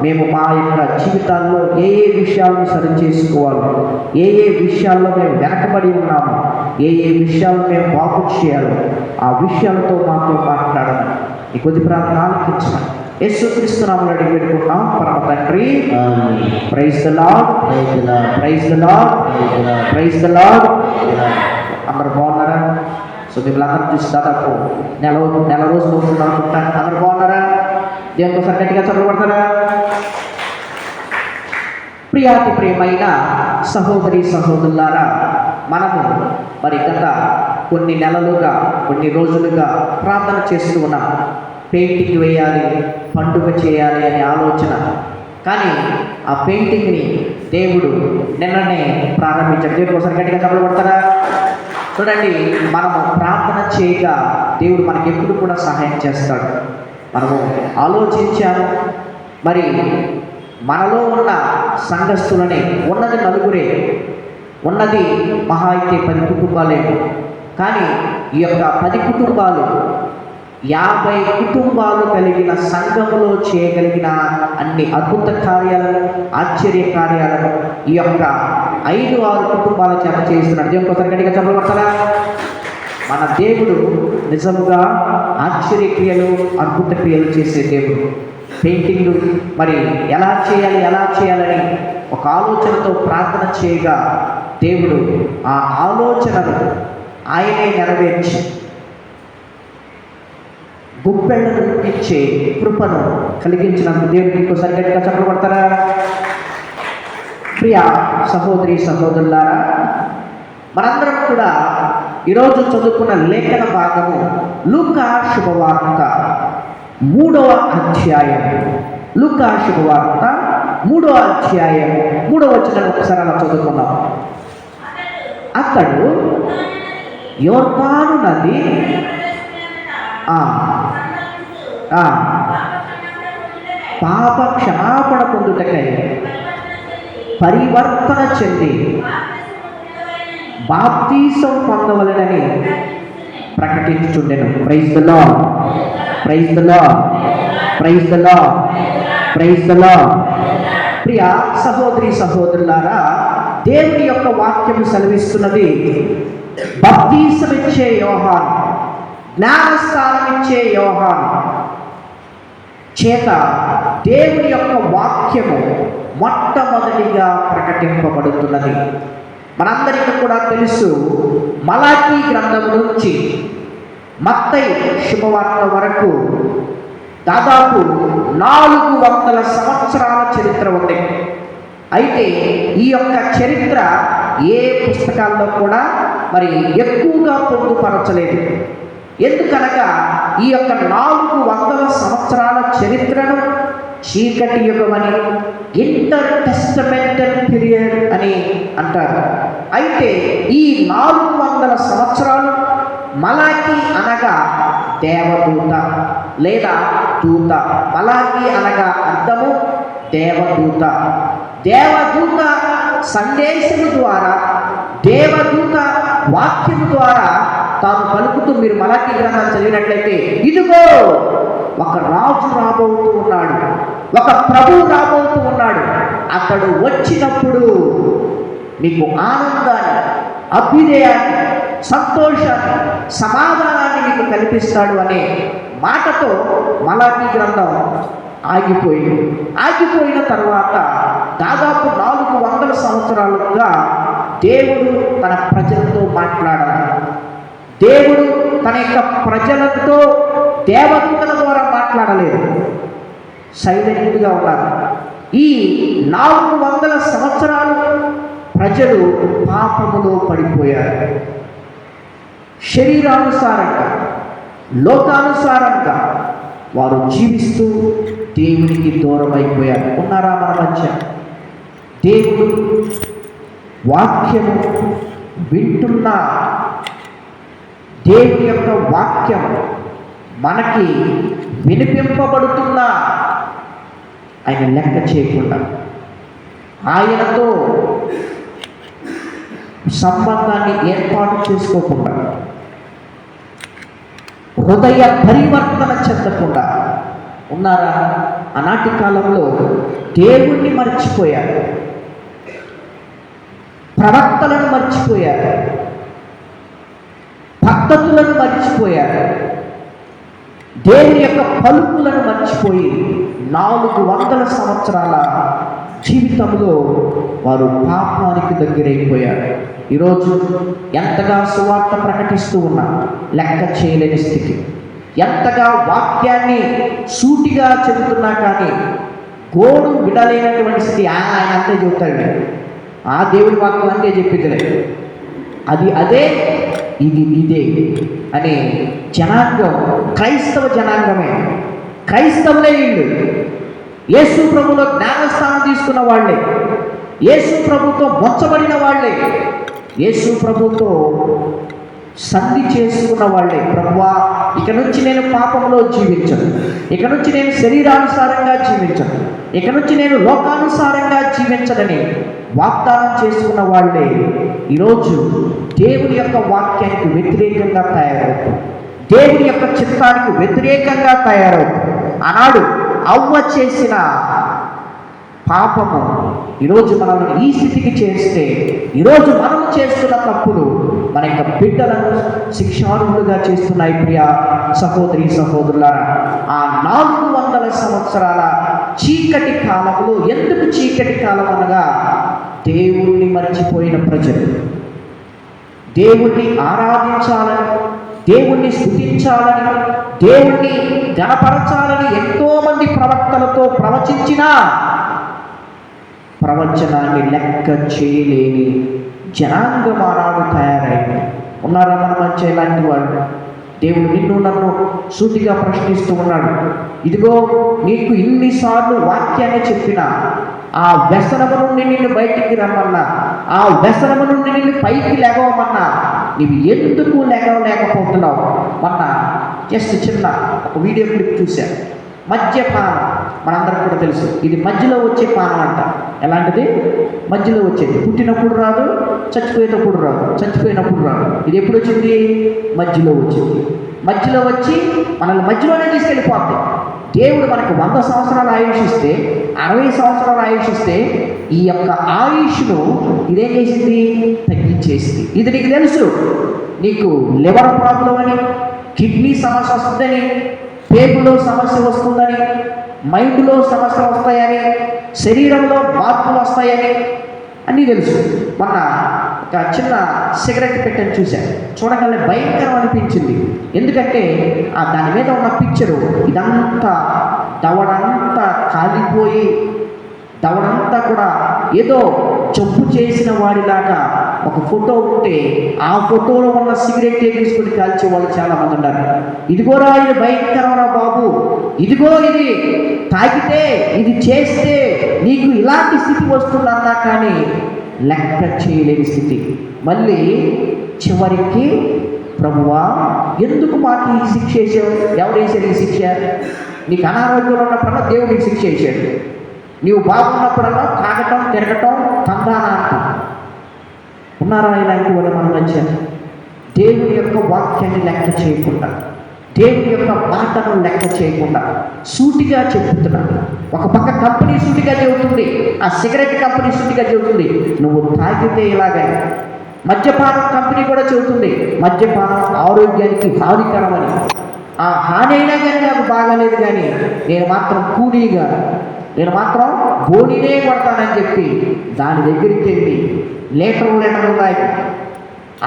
మేము మా యొక్క జీవితాల్లో ఏ ఏ విషయాలను సరి చేసుకోవాలో, ఏ ఏ విషయాల్లో మేము వెనకబడి ఉన్నామో, ఏ ఏ విషయాలను మేము బాగు చేయాలో ఆ విషయాలతో మాతో మాట్లాడాలని ఈ కొద్ది ప్రార్థన ఆలకించమని యేసుక్రీస్తు నామములో అడిగి పెట్టుకుంటున్నాం పరమ తండ్రి. Praise the lord, praise the lord, praise the lord. అందరు బాగున్నారా? సో మిమ్మల్ని అందరూ చూసి దాదాపు నెల రోజులు అవుతుంది అనుకుంటాను. అందరు బాగున్నారా? దేవుని కోసం గట్టిగా చదవబడతారా? ప్రియాతి ప్రియమైన సహోదరి సహోదరులారా, మనము మరి గత కొన్ని నెలలుగా, కొన్ని రోజులుగా ప్రార్థన చేస్తూ ఉన్నాం. పెయింటింగ్ వేయాలి, పండుగ చేయాలి అనే ఆలోచన. కానీ ఆ పెయింటింగ్ని దేవుడు నిన్ననే ప్రారంభించాడు. దేవుడి కోసం గట్టిగా చదవబడతారా? చూడండి, మనము ప్రార్థన చేయగా దేవుడు మనకి ఎప్పుడు కూడా సహాయం చేస్తాడు. మనము ఆలోచించాము, మరి మనలో ఉన్న సంఘస్థులని ఉన్నది నలుగురే, ఉన్నది మహా అయితే 10 కుటుంబాలేమో. కానీ ఈ యొక్క 10 కుటుంబాలు 50 కుటుంబాలు కలిగిన సంఘములో చేయగలిగిన అన్ని అద్భుత కార్యాలను, ఆశ్చర్య కార్యాలను ఈ యొక్క 5-6 కుటుంబాల చేత చేస్తున్నాడు. దేవుని ఒకసారి గట్టిగా చెప్పబడతారా? మన దేవుడు నిజముగా ఆశ్చర్యక్రియలు, అద్భుత క్రియలు చేసే దేవుడు. పెయింటింగ్ మరి ఎలా చేయాలని ఒక ఆలోచనతో ప్రార్థన చేయగా దేవుడు ఆ ఆలోచనను ఆయనే నెరవేర్చి గుప్పెళ్ళను ఇచ్చే కృపను కలిగించినందుకు దేవుడికి ఇంకోసారి గట్టిగా చెప్పబడతారా? ప్రియ సహోదరి సహోదరులారా, మనందరం కూడా ఈరోజు చదువుకున్న లేఖన భాగము లూకా శుభవార్త 3వ అధ్యాయం. లూకా శుభవార్త 3వ అధ్యాయం 3వ వచనం ఒకసారి అలా చదువుకున్నాం. అతడు యోర్దాను నది పాప క్షమాపణ పొందుటకై పరివర్తన చెంది బాప్తీసం పొందవలెనని ప్రకటించుచుండెను. Praise the lord, praise the lord, praise the lord, praise the Lord. ప్రియ సహోదరి సహోదరులారా, దేవుని యొక్క వాక్యము సెలవిస్తున్నది, బాప్తీసమిచ్చే యోహాను, జ్ఞానస్నానం ఇచ్చే యోహాను చేత దేవుని యొక్క వాక్యము మొట్టమొదటిగా ప్రకటింపబడుతున్నది. మనందరికీ కూడా తెలుసు, మలాకీ గ్రంథం నుంచి మత్తయి శుభవార్త వరకు దాదాపు 400 సంవత్సరాల చరిత్ర ఉంది. అయితే ఈ యొక్క చరిత్ర ఏ పుస్తకాల్లో కూడా మరి ఎక్కువగా పొందుపరచలేదు. ఎందుకనగా ఈ యొక్క 400 సంవత్సరాల చరిత్రను చీకటి యుగమని, ఇంటర్ టెస్టమెంటల్ పీరియడ్ అని అంటారు. అయితే ఈ 400 సంవత్సరాలు మలాకీ అనగా దేవదూత లేదా దూత. మలాకీ అనగా అర్థము దేవదూత. దేవదూత సందేశము ద్వారా, దేవదూత వాక్యము ద్వారా తాను పలుకుతూ, మీరు మలాకీ గ్రంథాన్ని చదివినట్లయితే, ఇదిగో ఒక రాజు రాబోతూ ఉన్నాడు, ఒక ప్రభువు రాబోతూ ఉన్నాడు, అతడు వచ్చినప్పుడు మీకు ఆనందాన్ని, అభ్యుదయాన్ని, సంతోషాన్ని, సమాధానాన్ని మీకు కల్పిస్తాడు అనే మాటతో మలాకీ గ్రంథం ఆగిపోయిన తర్వాత దాదాపు 400 సంవత్సరాలుగా దేవుడు తన ప్రజలతో మాట్లాడాలి. దేవుడు తన యొక్క ప్రజలతో దేవదూతల ద్వారా మాట్లాడలేదు, సైలెంట్గా ఉన్నారు. ఈ 400 సంవత్సరాలు ప్రజలు పాపములో పడిపోయారు. శరీరానుసారంగా, లోకానుసారంగా వారు జీవిస్తూ దేవునికి దూరం అయిపోయారు. ఉన్నారా మన మధ్య? దేవుడు వాక్యము వింటున్న, దేవుని యొక్క వాక్యం మనకి వినిపింపబడుతున్నా ఆయన లెక్క చేయకుండా, ఆయనతో సంబంధాన్ని ఏర్పాటు చేసుకోకుండా, హృదయ పరివర్తన చెందకుండా ఉన్నారా? ఆనాటి కాలంలో దేవుణ్ణి మర్చిపోయారు, ప్రవక్తలను మర్చిపోయారు, పద్ధతులను మర్చిపోయారు, దేవుని యొక్క పలుకులను మర్చిపోయి 400 సంవత్సరాల జీవితంలో వారు పాపానికి దగ్గరైపోయారు. ఈరోజు ఎంతగా సువార్త ప్రకటిస్తూ ఉన్నా లెక్క చేయలేని స్థితి, ఎంతగా వాక్యాన్ని సూటిగా చెబుతున్నా కానీ గోడు విడలేనటువంటి స్థితి. ఆయన అంతే చెబుతాడు, ఆ దేవుడి వాక్యం అంతే చెప్పిందిలే, అది అదే, ఇది ఇదే అనే జనాంగం క్రైస్తవ జనాంగమే. క్రైస్తవులే వీళ్ళు. యేసు ప్రభులో జ్ఞానస్థానం తీసుకున్న వాళ్ళే, యేసు ప్రభుతో మొచ్చబడిన వాళ్ళే, యేసు ప్రభుతో సంధి చేసుకున్న వాళ్ళే, ప్రభువా ఇక నుంచి నేను పాపంలో జీవించను, ఇక నుంచి నేను శరీరానుసారంగా జీవించను, ఇక నుంచి నేను లోకానుసారంగా జీవించనని వాగ్దానం చేసుకున్న వాళ్ళే ఈరోజు దేవుని యొక్క వాక్యానికి వ్యతిరేకంగా తయారవుతారు, దేవుని యొక్క చిత్తానికి వ్యతిరేకంగా తయారవుతారు. ఆనాడు అవ్వ చేసిన పాపము ఈరోజు మనల్ని ఈ స్థితికి చేస్తే, ఈరోజు మనం చేస్తున్న తప్పులు మన యొక్క బిడ్డలను శిక్షార్హులుగా చేస్తున్నాయి. ప్రియ సహోదరి సహోదరులారా, ఆ 400 సంవత్సరాల చీకటి కాలంలో, ఎందుకు చీకటి కాలం అనగా దేవుణ్ణి మర్చిపోయిన ప్రజలు, దేవుణ్ణి ఆరాధించాలని, దేవుణ్ణి స్తుతించాలని, దేవుణ్ణి గణపరచాలని ఎంతోమంది ప్రవక్తలతో ప్రవచించినా ప్రవచనాన్ని లెక్క చేయలేని జనాంగమానాడు తయారైంది. ఉన్నారా మన మధ్య ఇలాంటి వాళ్ళు? దేవుడు నిన్ను నన్ను సూటిగా ప్రశ్నిస్తూ ఉన్నాడు. ఇదిగో నీకు ఇన్నిసార్లు వాక్యాన్ని చెప్పినా, ఆ వ్యసనము నుండి నిన్ను బయటికి రమ్మన్నా, ఆ వ్యసనము నుండి నిన్ను పైకి లేగవమన్నా నీవు ఎందుకు లేకపోతున్నావు? మొన్న జస్ట్ చిన్న ఒక వీడియో క్లిప్ చూశాను. మద్యపానం మనందరికి కూడా తెలుసు, ఇది మధ్యలో వచ్చే పానం అంట. ఎలాంటిది? మధ్యలో వచ్చేది. పుట్టినప్పుడు రాదు, చచ్చిపోయేటప్పుడు రాదు, చచ్చిపోయినప్పుడు రాదు. ఇది ఎప్పుడు వచ్చింది? మధ్యలో వచ్చింది. మధ్యలో వచ్చి మనల్ని మధ్యలోనే తీసుకెళ్ళిపోతాయి. దేవుడు మనకు 100 సంవత్సరాల ఆయుష్ ఇస్తే, 60 సంవత్సరాల ఆయుష్ ఇస్తే, ఈ యొక్క ఆయుష్ను ఇదేం చేసింది? తగ్గించేసింది. ఇది నీకు తెలుసు. నీకు లివర్ ప్రాబ్లం అని, కిడ్నీ సమస్య వస్తుందని, పేగులో సమస్య వస్తుందని, మైండ్లో సమస్యలు వస్తాయని, శరీరంలో మార్పులు వస్తాయని అన్నీ తెలుసు. మొన్న ఒక చిన్న సిగరెట్ పెట్టని చూశాను. చూడగానే భయంకరం అనిపించింది. ఎందుకంటే దాని మీద ఉన్న పిక్చరు, ఇదంతా దవడంతా కాలిపోయి, దవడంతా కూడా ఏదో జబ్బు చేసిన వాడిలాగా ఒక ఫోటో ఉంటే, ఆ ఫోటోలో ఉన్న సిగరెట్ తీసుకుని కాల్చే వాళ్ళు చాలామంది ఉన్నారు. ఇదిగోరా ఇది భయంకరమరా బాబు, ఇదిగో ఇది తాగితే, ఇది చేస్తే నీకు ఇలాంటి స్థితి వస్తుందన్నా కానీ లెక్క చేయలేని స్థితి. మళ్ళీ చివరికి ప్రభువా ఎందుకు మాకు ఈ శిక్ష వేసావు? ఎవరు వేసారు ఈ శిక్ష? నీకు అనారోగ్యంలో ఉన్నప్పుడల్లా దేవుడు నీకు శిక్ష వేసాడు. నీవు బాగున్నప్పుడల్లా తాగటం, తిరగటం, తందానా అంటాం. ఉన్నారా ఇలాంటి వాళ్ళు మన మధ్య? దేవుని యొక్క వాక్యాన్ని లెక్క చేయకుండా, దేవుని యొక్క మాటను లెక్క చేయకుండా సూటిగా చెబుతున్నాను. ఒక పక్క కంపెనీ సూటిగా చెబుతుంది, ఆ సిగరెట్ కంపెనీ సూటిగా చెబుతుంది, నువ్వు తాగితే ఇలాగే. మద్యపానం కంపెనీ కూడా చెబుతుంది, మద్యపానం ఆరోగ్యానికి హానికరమని. ఆ హాని అయినా కానీ నాకు బాగాలేదు, కానీ నేను మాత్రం కూలీగా, నేను మాత్రం బోడినే కొడతానని చెప్పి దాని దగ్గరికి వెళ్ళి లీటర్లు తాగి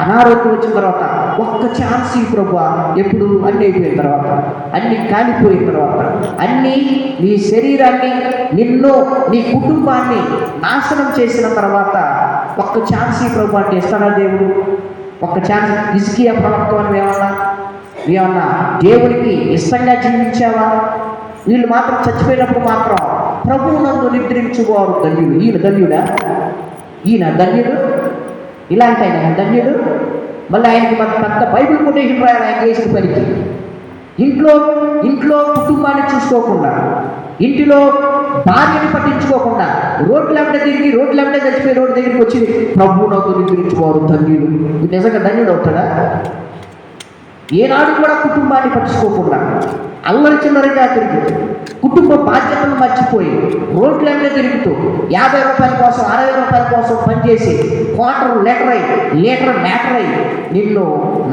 అనారోగ్యం వచ్చిన తర్వాత ఒక్క ఛాన్స్ ప్రభువా. ఎప్పుడు? అన్నీ అయిపోయిన తర్వాత, అన్నీ కాలిపోయిన తర్వాత, అన్నీ నీ శరీరాన్ని, నిన్ను, నీ కుటుంబాన్ని నాశనం చేసిన తర్వాత ఒక్క ఛాన్స్ ప్రభు అంటే ఇస్తాడా దేవుడు? ఒక్క ఛాన్స్. హిజ్కియా ప్రవక్తను ఏమన్నా దేవునికి ఇష్టంగా జీవించావా? వీళ్ళు మాత్రం చచ్చిపోయినప్పుడు మాత్రం ప్రభువు నందు నిద్రించువారు ధన్యుడు. ఈయన ధన్యుడా? ఈయన ధన్యుడు? ఇలాంటి ఆయన ధన్యుడు? మళ్ళీ ఆయనకి మన పెద్ద బైబిల్ కొటేషన్ రాయాలి ఆయన చేసిన పనికి. ఇంట్లో కుటుంబాన్ని చూసుకోకుండా, ఇంటిలో భార్యని పట్టించుకోకుండా, రోడ్లెంబడే తిరిగి రోడ్లెంబడే చచ్చిపోయి రోడ్డు దగ్గరికి వచ్చి ప్రభువు నందు నిద్రించువారు ధన్యుడు. నిజంగా ధన్యుడు అవుతాడా? ఏనాడు కూడా కుటుంబాన్ని పట్టించుకోకుండా అల్లరి చిల్లరిగా తిరుగుతూ, కుటుంబ బాధ్యతలను మర్చిపోయి రోడ్లన్నీ తిరుగుతూ 50 రూపాయల కోసం, 60 రూపాయల కోసం పనిచేసి లీటర్ మ్యాటర్ అయ్యి నిన్ను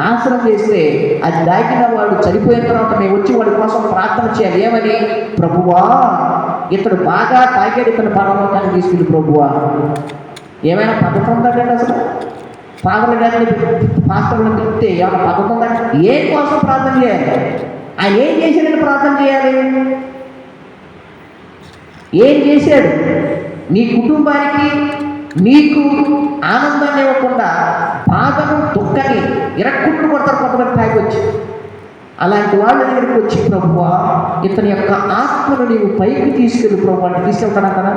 నాశనం చేస్తే, అది దాకిన వాడు చనిపోయిన తర్వాత మేము వచ్చి వాడి కోసం ప్రార్థన చేయాలి. ఏమని? ప్రభువా ఇతడు బాగా తాగాడు, ఇతను పరలోకానికి తీసుకెళ్ళి ప్రభువా. ఏమైనా పద్ధతి ఉందంటే అసలు? పాస్టర్లు చెప్తే ఏమైనా పద్ధతి ఉందా? ఏ కోసం ప్రార్థన చేయాలి? ఆయన ఏం చేశాడని ప్రార్థన చేయాలి? ఏం చేశాడు? నీ కుటుంబానికి, నీకు ఆనందాన్ని ఇవ్వకుండా బాధను, దుఃఖాన్ని ఇరక్కుంటూ కొడతారు కొంతమంది తాగొచ్చి. అలాంటి వాళ్ళ దగ్గరికి వచ్చి ప్రభువా ఇతని యొక్క ఆత్మను నీవు పైకి తీసుకెళ్ళి ప్రభు అంటే తీసుకెళ్తానంటారా?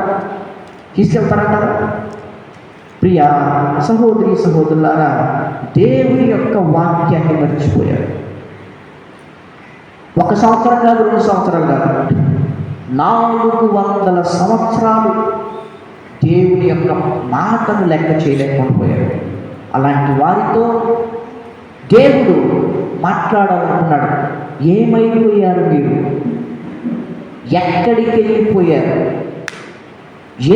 ప్రియ సహోదరి సహోదరులారా, దేవుని యొక్క వాక్యాన్ని మర్చిపోయాడు. 1 సంవత్సరం కాదు, 2 సంవత్సరాలు కాదు, 400 సంవత్సరాలు దేవుని యొక్క మాటను లెక్క చేయలేకపోయాడు. అలాంటి వారితో దేవుడు మాట్లాడాలనుకున్నాడు. ఏమైపోయారు మీరు? ఎక్కడికి వెళ్ళిపోయారు?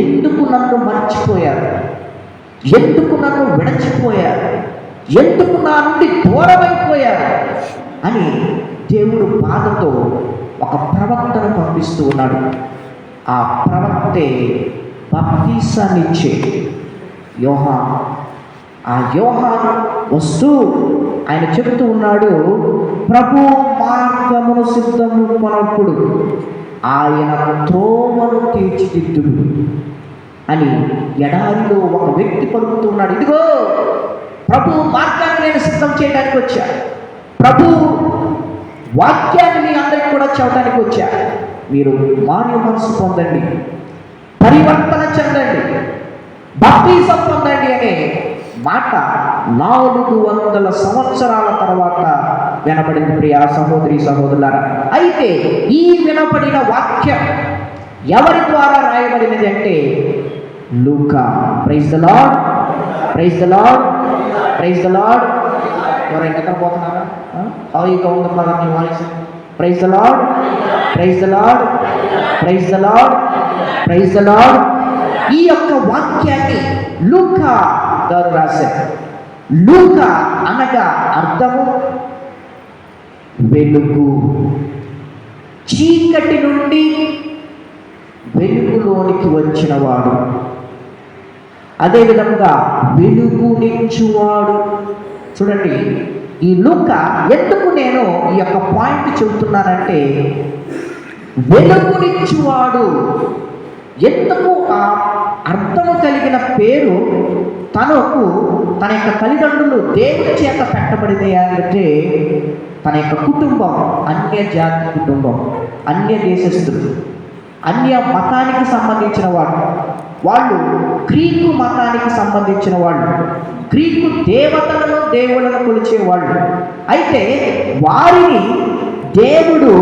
ఎందుకు నన్ను మర్చిపోయారు? ఎందుకు నన్ను విడచిపోయారు? ఎందుకు నా నుండి దూరమైపోయారు అని దేవుడు బాధతో ఒక ప్రవక్తను పంపిస్తూ ఉన్నాడు. ఆ ప్రవక్తే బాప్తీసాన్నిచ్చే యోహాను. ఆ యోహాను వస్తూ ఆయన చెబుతూ ఉన్నాడు, ప్రభు మార్గమును సిద్ధము కొనప్పుడు ఆయన త్రోవను తీర్చిదిద్దుడు అని ఎడారిలో ఒక వ్యక్తి పలుకుతూ ఉన్నాడు. ఇదిగో ప్రభు మార్గాన్ని నేను సిద్ధం చేయడానికి వచ్చా, ప్రభు వాక్యాన్ని మీ అందరికి కూడా చెప్పడానికి వచ్చా, మీరు మారు మనసు పొందండి, పరివర్తన చెందండి, బాప్తీసం పొందండి అనే మాట 400 సంవత్సరాల తర్వాత వినబడింది. ప్రియా సహోదరి సహోదరులారా, అయితే ఈ వినబడిన వాక్యం ఎవరి ద్వారా రాయబడినది అంటే లూకా. Praise the lord, praise the lord, praise the Lord. ఎవరైనా ఎక్కడ పోతున్నారా? హాయిగా ఉంది కదా మీ voice. Praise the lord, praise the lord, praise the lord, praise the Lord. ఈ యొక్క వాక్యాన్ని లూకా గారు రాశారు. లూకా అనగా అర్థము వెలుగు. చీకటి నుండి వెలుగులోనికి వచ్చినవాడు, అదేవిధంగా వెలుగునిచ్చువాడు. చూడండి, ఈ లూకా ఎందుకు నేను ఈ యొక్క పాయింట్ చెబుతున్నానంటే, వెలుగునిచ్చువాడు ఎందుకు ఆ అర్థము కలిగిన పేరు తనకు తన యొక్క తల్లిదండ్రులు దేవుని చేత పెట్టబడింది అంటే, తన యొక్క కుటుంబం అన్య జాతి కుటుంబం, అన్య దేశస్థులు, అన్య మతానికి సంబంధించిన వాళ్ళు గ్రీకు మతానికి సంబంధించిన వాళ్ళు, గ్రీకు దేవతలను దేవుళ్ళను కొలిచేవాళ్ళు. అయితే వారిని దేవుడు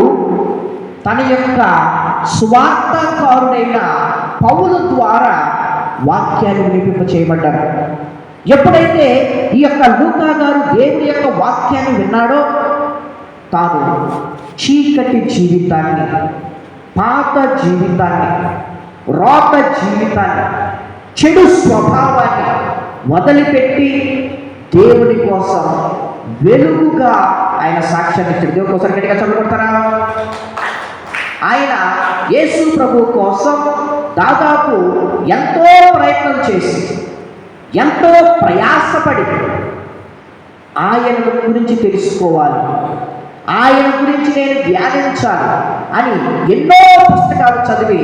తన యొక్క స్వార్థకారుడైన పౌలు ద్వారా వాక్యాన్ని వినిపింప చేయబడ్డారు. ఎప్పుడైతే ఈ యొక్క లూకా గారు దేవుని యొక్క వాక్యాన్ని విన్నాడో, తాను చీకటి జీవితాన్ని, పాత జీవితాన్ని, రోత జీవితాన్ని, చెడు స్వభావాన్ని వదిలిపెట్టి దేవుని కోసం వెలుగుగా ఆయన సాక్ష్యాన్ని ఇచ్చాడు. దేవుని కోసం గట్టిగా చదువుకుంటారా? ఆయన యేసు ప్రభు కోసం దాదాపు ఎంతో ప్రయత్నం చేసి, ఎంతో ప్రయాసపడి ఆయన గురించి తెలుసుకోవాలి, ఆయన గురించి నేను ధ్యానించాలి అని ఎన్నో పుస్తకాలు చదివి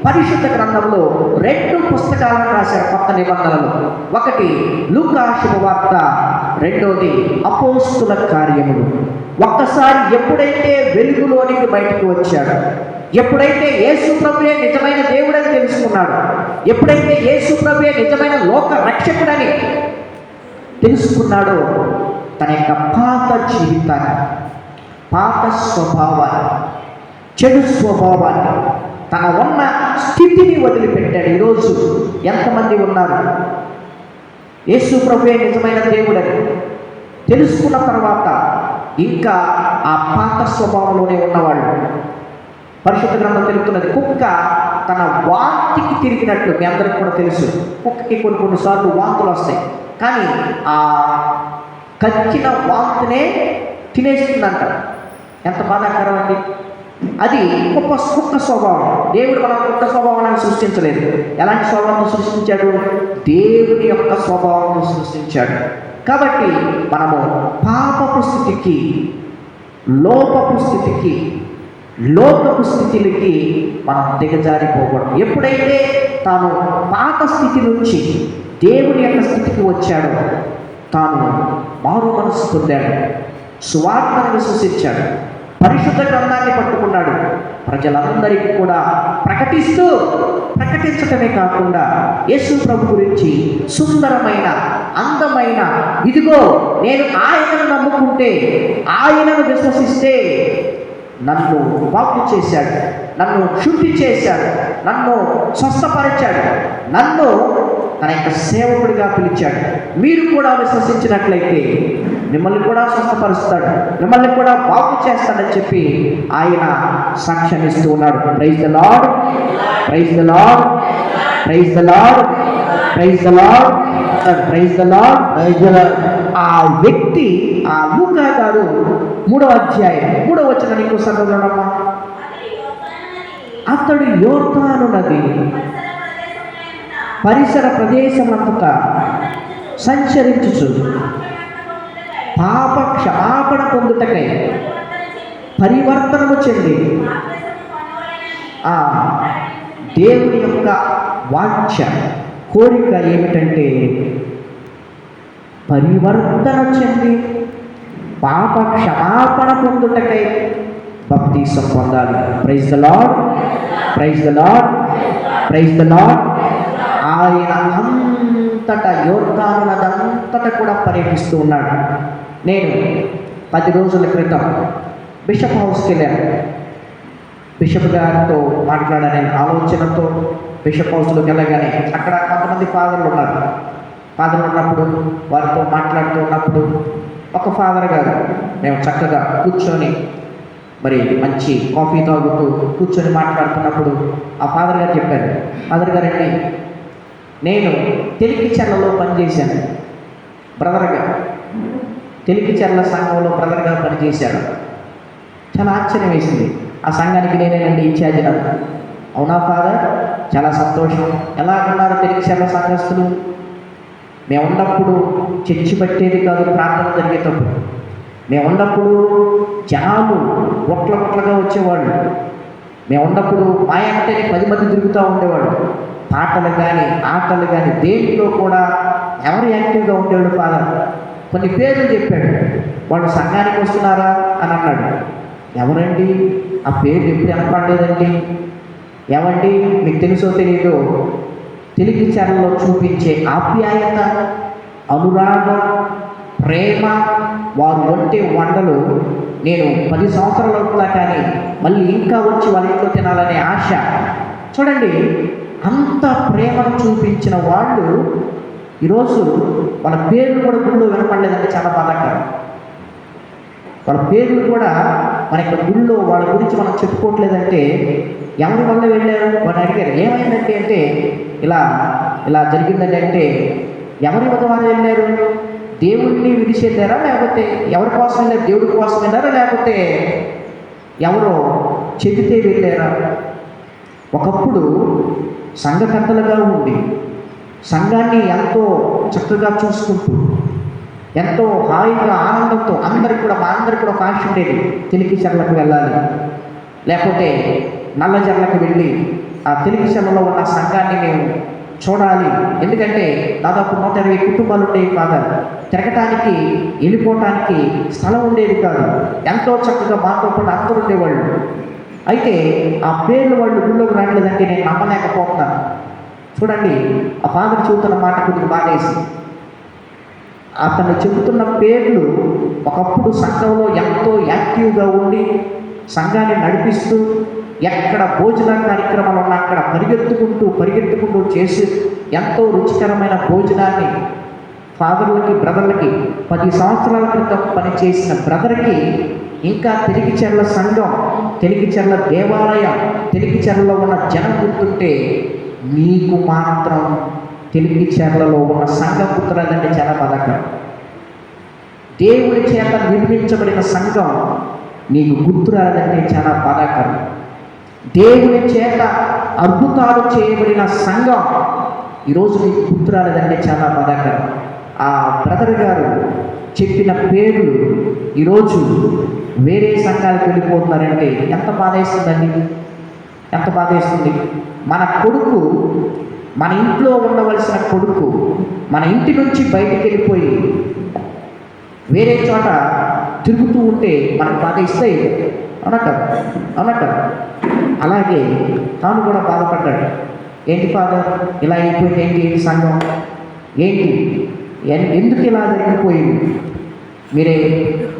పరిశుద్ధ గ్రంథంలో 2 పుస్తకాలను రాశారు కొత్త నిబంధనలు. ఒకటి లూకా శుభవార్త, రెండోది అపోస్తుల కార్యములు. ఒక్కసారి ఎప్పుడైతే వెలుగులోనికి బయటకు వచ్చాడు, ఎప్పుడైతే యేసు ప్రభువే నిజమైన దేవుడని తెలుసుకున్నాడు, ఎప్పుడైతే యేసు ప్రభువే నిజమైన లోక రక్షకుడని తెలుసుకున్నాడో, తన యొక్క పాత జీవితాన్ని, పాత స్వభావాన్ని, చెడు స్వభావాన్ని, తన ఉన్న స్థితిని వదిలిపెట్టాడు. ఈరోజు ఎంతమంది ఉన్నారు యేసు ప్రభువే నిజమైన దేవుడని తెలుసుకున్న తర్వాత ఇంకా ఆ పాత స్వభావంలోనే ఉన్నవాళ్ళు? పరిశుద్ధ గ్రంథం తెలుపుతున్నది, కుక్క తన వాంతికి తిరిగినట్లు. మీ అందరికి కూడా తెలుసు, కుక్కకి కొన్నిసార్లు వాంతులు వస్తాయి, కానీ ఆ కక్కిన వాంతినే తినేస్తుందంట. ఎంత బాధాకరం అండి అది. కుక్క స్వభావం. దేవుడు మనం కుక్క స్వభావాన్ని సృష్టించలేదు. ఎలాంటి స్వభావం సృష్టించాడు? దేవుని యొక్క స్వభావం సృష్టించాడు. కాబట్టి మనము పాపపు స్థితికి, లోపపు స్థితికి, లోకపు స్థితికి మనం దిగజారిపోకూడదు. ఎప్పుడైతే తాను పాత స్థితి నుంచి దేవుని యొక్క స్థితికి వచ్చాడో, తాను మారు మనసు పొందాడు, సువార్తను విశ్వసించాడు, పరిశుద్ధ గ్రంథాన్ని పట్టుకున్నాడు, ప్రజలందరికీ కూడా ప్రకటిస్తూ ప్రకటించటమే కాకుండా యేసు ప్రభు గురించి సుందరమైన అందమైన, ఇదిగో నేను ఆయనను నమ్ముకుంటే, ఆయనను విశ్వసిస్తే నన్ను బాగు చేశాడు, నన్ను శుద్ధి చేశాడు, నన్ను స్వస్థపరిచాడు, నన్ను తన యొక్క సేవకుడిగా పిలిచాడు. మీరు కూడా విశ్వసించినట్లయితే మిమ్మల్ని కూడా స్వస్థపరుస్తాడు, మిమ్మల్ని కూడా బాగు చేస్తాడని చెప్పి ఆయన సాక్ష్యాన్నిస్తూ ఉన్నాడు. Praise the lord, praise the lord, praise the lord, praise the lord, praise the lord, praise the lord. ఆ వ్యక్తి, ఆ లూకా గారు 3వ అధ్యాయం 3వ వచనం నీకు చదవడమ్మా. అతడు యోర్దాను నది పరిసర ప్రదేశమంతటా సంచరించుచు పాప క్షమాపణ పొందుటకై పరివర్తనము చెంది ఆ దేవుని యొక్క వాంఛ, కోరిక ఏమిటంటే పరివర్తన చెంది పాప క్షమాపణ పొందుటకై బాప్తిసం పొందాలి. Praise the lord, praise the lord, praise the lord. ఆయన అంతటా యోర్దాను నదంతటా కూడా పర్యటిస్తూ ఉన్నాడు. నేను 10 రోజుల క్రితం బిషప్ హౌస్కి వెళ్ళాను. బిషప్ గారితో మాట్లాడనే ఆలోచనతో బిషప్ హౌస్లోకి వెళ్ళగానే అక్కడ కొంతమంది ఫాదర్లు ఉన్నారు. ఫాదర్లు ఉన్నప్పుడు వారితో మాట్లాడుతూ ఉన్నప్పుడు ఒక ఫాదర్ గారు మేము చక్కగా కూర్చొని మరి మంచి కాఫీ తాగుతూ కూర్చొని మాట్లాడుతున్నప్పుడు ఆ ఫాదర్ గారు చెప్పారు, ఫాదర్ గారండి, నేను తెలికిచెర్లలో పనిచేశాను బ్రదర్గా, తెలికిచెర్ల సంఘంలో బ్రదర్గా పనిచేశాను. చాలా ఆశ్చర్యం వేసింది. ఆ సంఘానికి నేనేనండి ఇన్ఛార్జ్ నాకు. అవునా ఫాదర్, చాలా సంతోషం. ఎలా ఉన్నారు తెలికిచెర్ల సంఘస్థులు? మేము ఉన్నప్పుడు చర్చి పట్టేది కాదు, ప్రార్థన జరిగేటప్పుడు మేము ఉన్నప్పుడు జనాలు ఒట్లగా వచ్చేవాళ్ళు. మేము ఉన్నప్పుడు మా అంటే 10 మంది తిరుగుతూ ఉండేవాడు. పాటలు కానీ ఆటలు కానీ దేంట్లో కూడా ఎవరు యాక్టివ్గా ఉండేవాడు ఫాదర్. కొన్ని పేర్లు చెప్పాడు. వాళ్ళు సంఘానికి వస్తున్నారా అని అన్నాడు. ఎవరండి? ఆ పేర్లు ఎప్పుడు వినపడలేదండి. ఏమండి మీకు తెలుసో తెలియదో తెలికిచెర్లలో చూపించే ఆప్యాయత, అనురాగం, ప్రేమ, వారు వంటే వంటలు నేను 10 సంవత్సరాలు అవుతుందా కానీ మళ్ళీ ఇంకా వచ్చి వాళ్ళ ఇంట్లో తినాలనే ఆశ. చూడండి, అంత ప్రేమను చూపించిన వాళ్ళు ఈరోజు వాళ్ళ పేర్లు కూడా గుళ్ళో వినపడలేదంటే చాలా బాధాకరం. వాళ్ళ పేర్లు కూడా మన యొక్క గుళ్ళో వాళ్ళ గురించి మనం చెప్పుకోవట్లేదంటే ఎవరి వల్ల వెళ్ళారు వాడిని అడిగారు. ఏమైందంటే అంటే ఇలా జరిగిందంటే అంటే ఎవరి వద్ద వారు వెళ్ళారు? దేవుడిని విడిచి వెళ్ళారా, లేకపోతే ఎవరి కోసం వెళ్ళారు? దేవుడి కోసం వెళ్ళారా, లేకపోతే ఎవరో చెబితే వెళ్ళారా? ఒకప్పుడు సంఘకర్తలుగా ఉండి సంఘాన్ని ఎంతో చక్కగా చూసుకుంటూ ఎంతో హాయిగా ఆనందంతో అందరికి కూడా మా అందరికి కూడా ఒక ఆశ ఉండేది, తెలికిచెర్లకు వెళ్ళాలి, లేకపోతే నల్లజర్లకు వెళ్ళి ఆ తెలికిచెర్లలో ఉన్న సంఘాన్ని మేము చూడాలి. ఎందుకంటే దాదాపు 120 కుటుంబాలు ఉండేవి కాదు, తిరగటానికి వెళ్ళిపోవటానికి స్థలం ఉండేది కాదు. ఎంతో చక్కగా మాతో పాటు అందరూ ఉండేవాళ్ళు. అయితే ఆ పేర్లు వాళ్ళు గుళ్ళోకి రావట్లేదంటే నేను నమ్మలేకపోతున్నాను. చూడండి, ఆ ఫాదర్ చెబుతున్న మాట కొద్దిగా బాగేసి, అతను చెబుతున్న పేర్లు ఒకప్పుడు సంఘంలో ఎంతో యాక్టివ్గా ఉండి సంఘాన్ని నడిపిస్తూ ఎక్కడ భోజన కార్యక్రమాలు ఉన్నా అక్కడ పరిగెత్తుకుంటూ చేసి ఎంతో రుచికరమైన భోజనాన్ని ఫాదర్లకి బ్రదర్లకి 10 సంవత్సరాల క్రితం పనిచేసిన బ్రదర్కి ఇంకా తెలికిచెర్ల సంఘం, తెలికిచెర్ల దేవాలయం, తెలికిచెర్లలో ఉన్న జనం గుర్తుంటే మీకు మాత్రం తెలికిచెర్లలో ఉన్న సంఘం గుర్తురాదంటే చాలా బాధాకరం. దేవుడి చేత నిర్మించబడిన సంఘం నీకు గుర్తురాదంటే చాలా బాధాకరం. దేవుని చేత అద్భుతాలు చేయబడిన సంఘం ఈరోజు నీకు గుర్తురాలేదంటే చాలా బాధాకరం. ఆ బ్రదర్ గారు చెప్పిన పేర్లు ఈరోజు వేరే సంఘాలకు వెళ్ళిపోతున్నారంటే ఎంత బాధేస్తుందండి, ఎంత బాధేస్తుంది. మన కొడుకు, మన ఇంట్లో ఉండవలసిన కొడుకు మన ఇంటి నుంచి బయటికి వెళ్ళిపోయి వేరే చోట తిరుగుతూ ఉంటే మనకు బాధేస్తాయి. అవునా కదా? అలాగే తాను కూడా బాధపడ్డాడు. ఏంటి ఫాదర్ ఇలా అయిపోయింది, ఏంటి సంఘం, ఏంటి ఎందుకు ఇలా జరిగిపోయింది? మీరే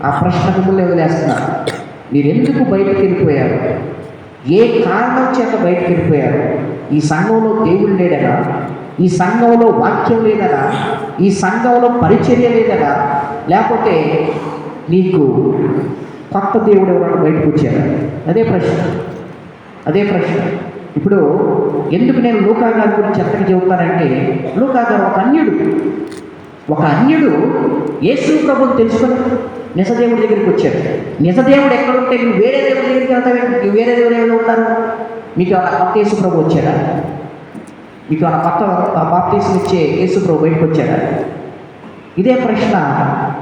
ఆ ప్రశ్నకు ముందు వదిలేస్తున్నారు. మీరు ఎందుకు బయటకు వెళ్ళిపోయారు? ఏ కారణం చేత బయటకు వెళ్ళిపోయారు? ఈ సంఘంలో దేవుడు లేదనా? ఈ సంఘంలో వాక్యం లేదనా? ఈ సంఘంలో పరిచర్య లేదనా? లేకపోతే నీకు కొత్త దేవుడు ఎవరైనా బయటకు వచ్చారా? అదే ప్రశ్న. ఇప్పుడు ఎందుకు నేను లూకా గారి గురించి ఎంతగా చెబుతానంటే, లూకా గారు ఒక అన్యుడు యేసు ప్రభువుని తెలుసుకొని నిజదేవుడి దగ్గరికి వచ్చాడు. నిజదేవుడు ఎక్కడుంటే నువ్వు వేరే దేవుడి దగ్గరికి వెళ్తావు? నువ్వు వేరే దేవుడు ఎవరు ఉంటారు? మీకు అలా కొత్త యేసు ప్రభు వచ్చాడా? మీకు అలా కొత్త బాప్తీసం ఇచ్చే యేసు ప్రభు బయటకు వచ్చాడా? ఇదే ప్రశ్న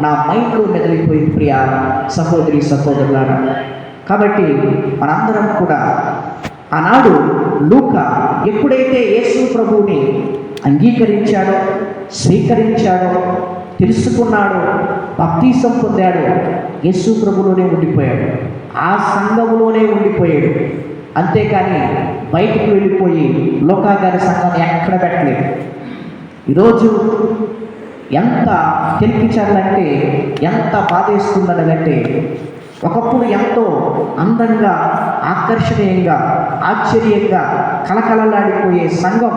నా మైండ్లో మెదలిపోయింది ప్రియా సహోదరి సహోదరులారా. కాబట్టి మనందరం కూడా ఆనాడు లూకా ఎప్పుడైతే యేసు ప్రభువుని అంగీకరించాడో, స్వీకరించాడో, తెలుసుకున్నాడో, బాప్తీసం పొందాడో, యేసు ప్రభులోనే ఉండిపోయాడు, ఆ సంఘములోనే ఉండిపోయాడు. అంతేకాని బయటకు వెళ్ళిపోయి లూకా గారి సంఘాన్ని ఎక్కడ పెట్టలేదు. ఈరోజు ఎంత తెలిపించాలంటే ఎంత బాధేస్తుందనంటే, ఒకప్పుడు ఎంతో అందంగా, ఆకర్షణీయంగా, ఆశ్చర్యంగా కలకలలాడిపోయే సంఘం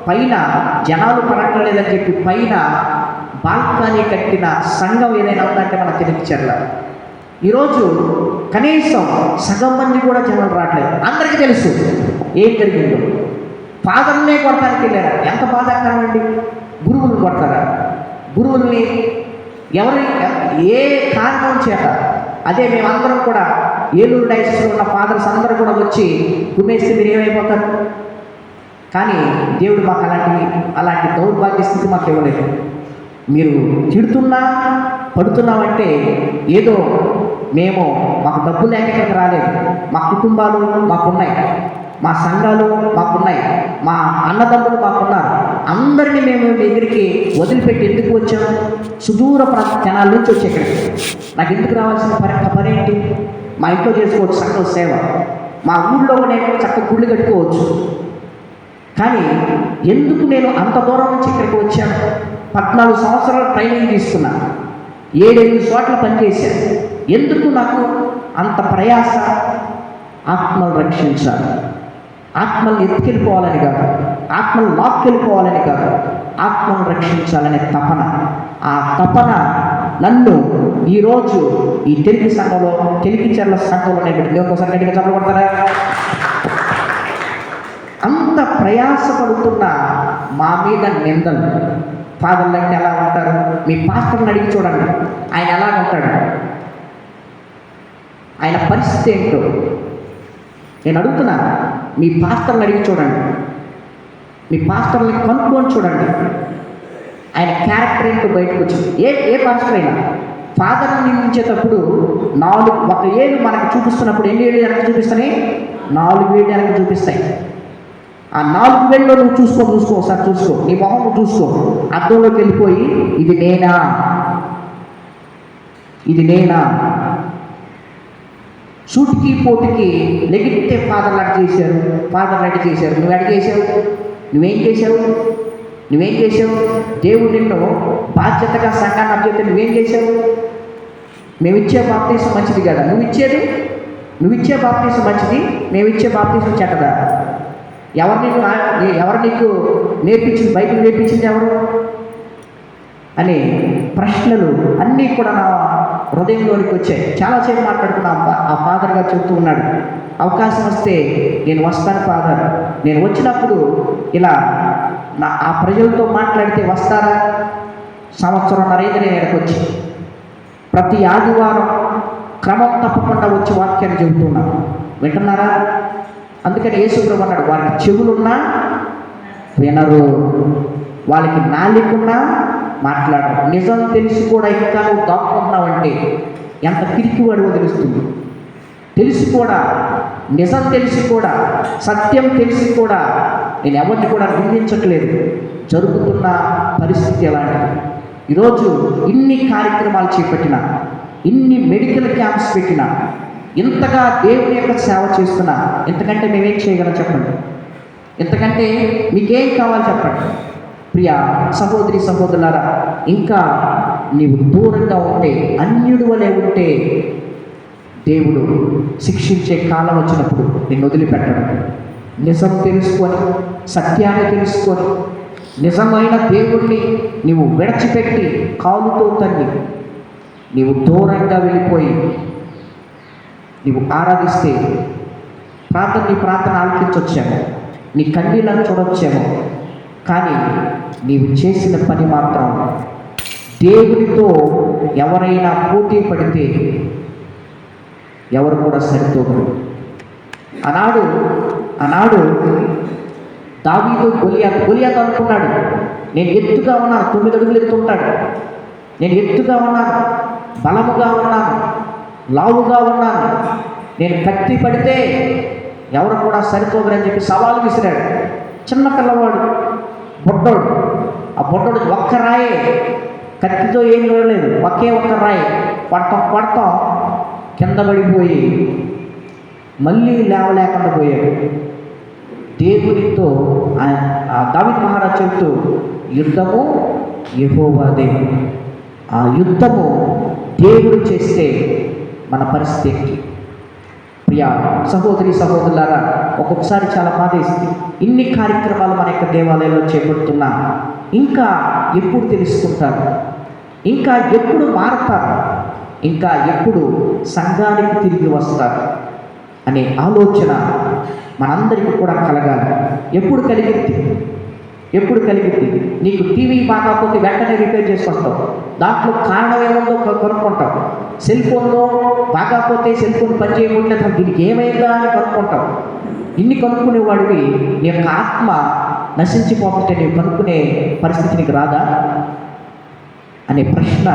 పైన జనాలు పడట్లేదని చెప్పి పైన బాల్కనీ కట్టిన సంఘం ఏదైనా ఉందంటే మన తెలిపించాల. ఈరోజు కనీసం సగం మంది కూడా జనాలు రావట్లేదు. అందరికీ తెలుసు ఏం జరిగిందో. ఫాదర్నే కొడతానికి వెళ్ళారా? ఎంత బాధాకరం అండి. గురువులను కొడతారా? గురువుల్ని ఏ కారణం చేత? అదే మేమందరం కూడా ఏలూరు డైస్లో ఉన్న ఫాదర్స్ అందరూ కూడా వచ్చి గుమేస్తే మీరు ఏమైపోతారు? కానీ దేవుడు మాకు అలాంటి దౌర్భాగ్య స్థితి మాకు ఇవ్వలేదు. మీరు తిడుతున్నా పడుతున్నామంటే ఏదో మాకు డబ్బు లేక ఇక్కడికి రాలేదు. మా కుటుంబాలు మాకున్నాయి, మా సంఘాలు మాకున్నాయి, మా అన్నదమ్ములు మాకున్నారు. అందరినీ మేము దగ్గరికి వదిలిపెట్టి ఎందుకు వచ్చాము? సుదూర జనాల నుంచి వచ్చి ఇక్కడికి. నాకు ఎందుకు రావాల్సిన పని ఏంటి? మా ఇంట్లో చేసుకోవచ్చు సంఘం సేవ, మా ఊళ్ళో నేను చక్కగా గుళ్ళు కట్టుకోవచ్చు. కానీ ఎందుకు నేను అంత దూరం నుంచి ఇక్కడికి వచ్చాను? 14 సంవత్సరాలు ట్రైనింగ్ తీసుకున్నాను, 7-8 చోట్ల పనిచేశాను. ఎందుకు నాకు అంత ప్రయాస? ఆత్మలు రక్షించాలి, ఆత్మల్ని ఎత్తుకెళ్ళిపోవాలని కాదు, ఆత్మలు లాక్కెళ్ళిపోవాలని కాదు, ఆత్మను రక్షించాలనే తపన. ఆ తపన నన్ను ఈరోజు ఈ తెలుగు సంఘంలో, తెలికిచర్ల సంఘంలో నేను ఒకసారి గట్టిగా చెప్పబడతారా? అంత ప్రయాసపడుతున్న మా మీద నిందలు. ఫాదర్లు అంటే ఎలా ఉంటారు? మీ పాస్టర్ని అడిగి చూడండి, ఆయన ఎలా ఉంటాడు, ఆయన పరిస్థితి ఏంటో. నేను అడుగుతున్నా, మీ పాస్టర్ని అడిగి చూడండి, మీ పాస్టర్ని కనుక్కొని చూడండి, ఆయన క్యారెక్టర్ ఏంటో బయటకు వచ్చింది. ఏ పాస్టర్ అయినా ఫాదర్ని నిందించేటప్పుడు 1 ఏళ్ళు మనకు చూపిస్తున్నప్పుడు ఎన్ని ఏళ్ళు వెనక్కి చూపిస్తాయి? 4 ఏళ్ళు వెనక్కి చూపిస్తాయి. ఆ 4 వేళ్ళలో నువ్వు చూసుకో ఒకసారి చూసుకో, నీ మొహం నువ్వు చూసుకో, అర్థంలోకి వెళ్ళిపోయి ఇది నేనా సూటికి పోటీకి లెగిట్టే ఫాదర్లు అటు చేశారు. నువ్వేం చేసావు? దేవుడు నిన్ను బాధ్యతగా సంఘాన్ని అభ్యర్థి నువ్వేం చేసావు? మేమిచ్చే బాప్తీసం మంచిది కదా? నువ్విచ్చే బాప్తీసం మంచిది, మేమిచ్చే బాప్తీసం చెడ్డదా? ఎవరు నీకు నేర్పించింది? బైబిల్ నేర్పించింది ఎవరు అనే ప్రశ్నలు అన్నీ కూడా నా హృదయంలోనికి వచ్చాయి. చాలాసేపు మాట్లాడుకున్నాం. ఆ ఫాదర్ గారు చెబుతూ ఉన్నాడు, అవకాశం వస్తే నేను వస్తాను ఫాదర్. నేను వచ్చినప్పుడు ఇలా ఆ ప్రజలతో మాట్లాడితే వస్తారా? సంవత్సరంన్నర నేను ఇక్కడికి వచ్చి ప్రతి ఆదివారం క్రమం తప్పకుండా వచ్చి వాక్యాన్ని చెబుతున్నాను. వింటున్నారా? అందుకని యేసు ప్రభు అన్నాడు, వారికి చెవులున్నా వినరు, వాళ్ళకి నాలుకన్నా మాట్లాడరు. నిజం తెలిసి కూడా ఇంకా నువ్వు దాక్కుంటున్నావంటే ఎంత పిరికివాడివో తెలుస్తుంది. నిజం తెలిసి కూడా, సత్యం తెలిసి కూడా నేను ఎవరిని కూడా నిందించట్లేదు. జరుగుతున్న పరిస్థితి ఎలాంటిది? ఈరోజు ఇన్ని కార్యక్రమాలు చేపట్టినా, ఇన్ని మెడికల్ క్యాంప్స్ పెట్టినా, ఇంతగా దేవుని యొక్క సేవ చేస్తున్నా, ఇంతకంటే మేమేం చేయగలం చెప్పండి? ఇంతకంటే మీకేం కావాలి చెప్పండి. ప్రియ సహోదరి సహోదరులారా, ఇంకా నీవు దూరంగా ఉంటే, అన్యుడు వలె ఉంటే దేవుడు శిక్షించే కాలం వచ్చినప్పుడు నిన్ను వదిలిపెట్టడం. నిజం తెలుసుకొని, సత్యాన్ని తెలుసుకొని, నిజమైన దేవుణ్ణి నీవు విడచిపెట్టి కాలుతో తన్ని నీవు దూరంగా వెళ్ళిపోయి నీవు ఆరాధిస్తే నీ ప్రార్థన ఆలకించొచ్చాము, నీ కన్నీళ్ళను చూడొచ్చాము. కానీ నీవు చేసిన పని మాత్రం దేవునితో ఎవరైనా పోటీ పడితే ఎవరు కూడా సరితూగరు. ఆనాడు దావీదు గొలియాతు అనుకున్నాడు, నేను ఎత్తుగా ఉన్నాను, 9 అడుగులు ఎత్తు ఉంటాడు, నేను ఎత్తుగా ఉన్నాను, బలముగా ఉన్నాను, లావుగా ఉన్నాను, నేను కత్తి పడితే ఎవరు కూడా సరితూగరని చెప్పి సవాలు విసిరాడు. చిన్న పిల్లవాడు, బొడ్డోడు. ఆ బొడ్డోడు ఒక్క రాయే, కత్తితో ఏం లేదు, ఒక్క రాయి కొడతాం కింద పడిపోయి మళ్ళీ లేవలేకుండా పోయాడు. దేవునితో దావీదు మహారాజు చెబుతూ, యుద్ధము యెహోవాదే, ఆ యుద్ధము దేవుడు చేస్తే మన పరిస్థితి ఏంటి? ప్రియా సహోదరి సహోదరులారా, ఒక్కొక్కసారి చాలా బాధేస్తుంది. ఇన్ని కార్యక్రమాలు మన యొక్క దేవాలయంలో చేపడుతున్నా ఇంకా ఎప్పుడు తెలుసుకుంటారు, ఇంకా ఎప్పుడు మారతారు, ఇంకా ఎప్పుడు సంఘానికి తిరిగి వస్తారు అనే ఆలోచన మనందరికీ కూడా కలగాలి. ఎప్పుడు కలిగింది? నీకు టీవీ బాగాపోతే వెంటనే రిపేర్ చేసుకొస్తావు, దాంట్లో కారణం ఏముందో కనుక్కుంటావు. సెల్ ఫోన్లో బాగాపోతే సెల్ ఫోన్ పనిచేయకుండా దీనికి ఏమైందా అని కనుక్కుంటావు. ఇన్ని కనుక్కునేవాడివి నీ యొక్క ఆత్మ నశించిపోతుంటే నీవు కనుక్కునే పరిస్థితి నీకు రాదా అనే ప్రశ్న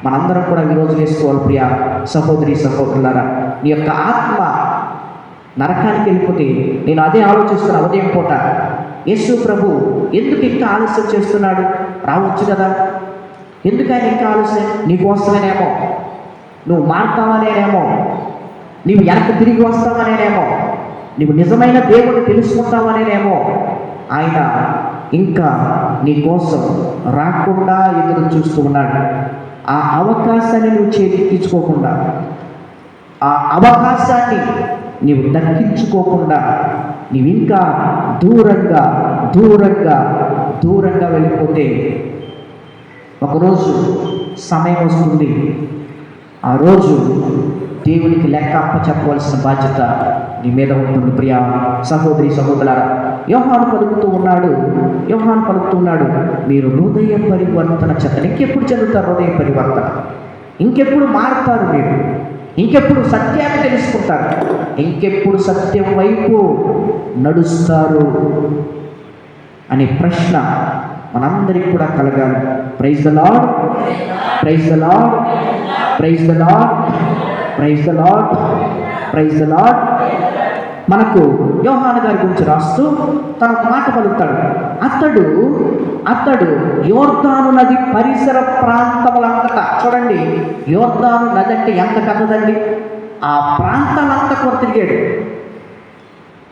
మనందరం కూడా ఈరోజు వేసుకోవాలి. ప్రియ సహోదరి సహోదరులారా, నీ యొక్క ఆత్మ నరకానికి వెళ్ళిపోతే, నేను అదే ఆలోచిస్తున్నా ఉదయం పూట, యేసు ప్రభు ఎందుకు ఇంకా ఆలస్యం చేస్తున్నాడు? రావచ్చు కదా, ఎందుకు ఆయన ఇంకా ఆలస్యం? నీకోసమేనేమో, నువ్వు మారుతావనేనేమో, నీవు వెనక్కి తిరిగి వస్తావనేనేమో, నీవు నిజమైన దేవుడిని తెలుసుకుంటావనేనేమో, ఆయన ఇంకా నీ కోసం రాకుండా ఎదురు చూస్తూ ఉన్నాడు. ఆ అవకాశాన్ని నువ్వు చేజిక్కించుకోకుండా, ఆ అవకాశాన్ని నీవు దక్కించుకోకుండా నీవు ఇంకా దూరంగా వెళ్ళిపోతే ఒకరోజు సమయం వస్తుంది, ఆ రోజు దేవునికి లెక్క అప్పచెప్పవలసిన బాధ్యత నీ మీద ఉంటుంది. ప్రియా సహోదరి సహోదరులారా, యోహాను పలుకుతూ ఉన్నాడు, మీరు హృదయ పరివర్తన చెందండి. ఇంకెప్పుడు చెందుతారు హృదయ పరివర్తన? ఇంకెప్పుడు మారుతారు? మీరు ఇంకెప్పుడు సత్యాన్ని తెలుసుకుంటారు? ఇంకెప్పుడు సత్యం వైపు నడుస్తారు అనే ప్రశ్న మనందరికీ కూడా కలగాలి. Praise the lord, praise the lord, praise the lord, praise the lord, praise the lord. మనకు యోహాను గారి గురించి రాస్తూ తన మాట పలుకుతాడు. అతడు యోర్దాను నది పరిసర ప్రాంతములంతటా, చూడండి, యోర్దాను నది అంటే ఎంత పెద్దదండి, ఆ ప్రాంతాలంతా కూడా తిరిగాడు.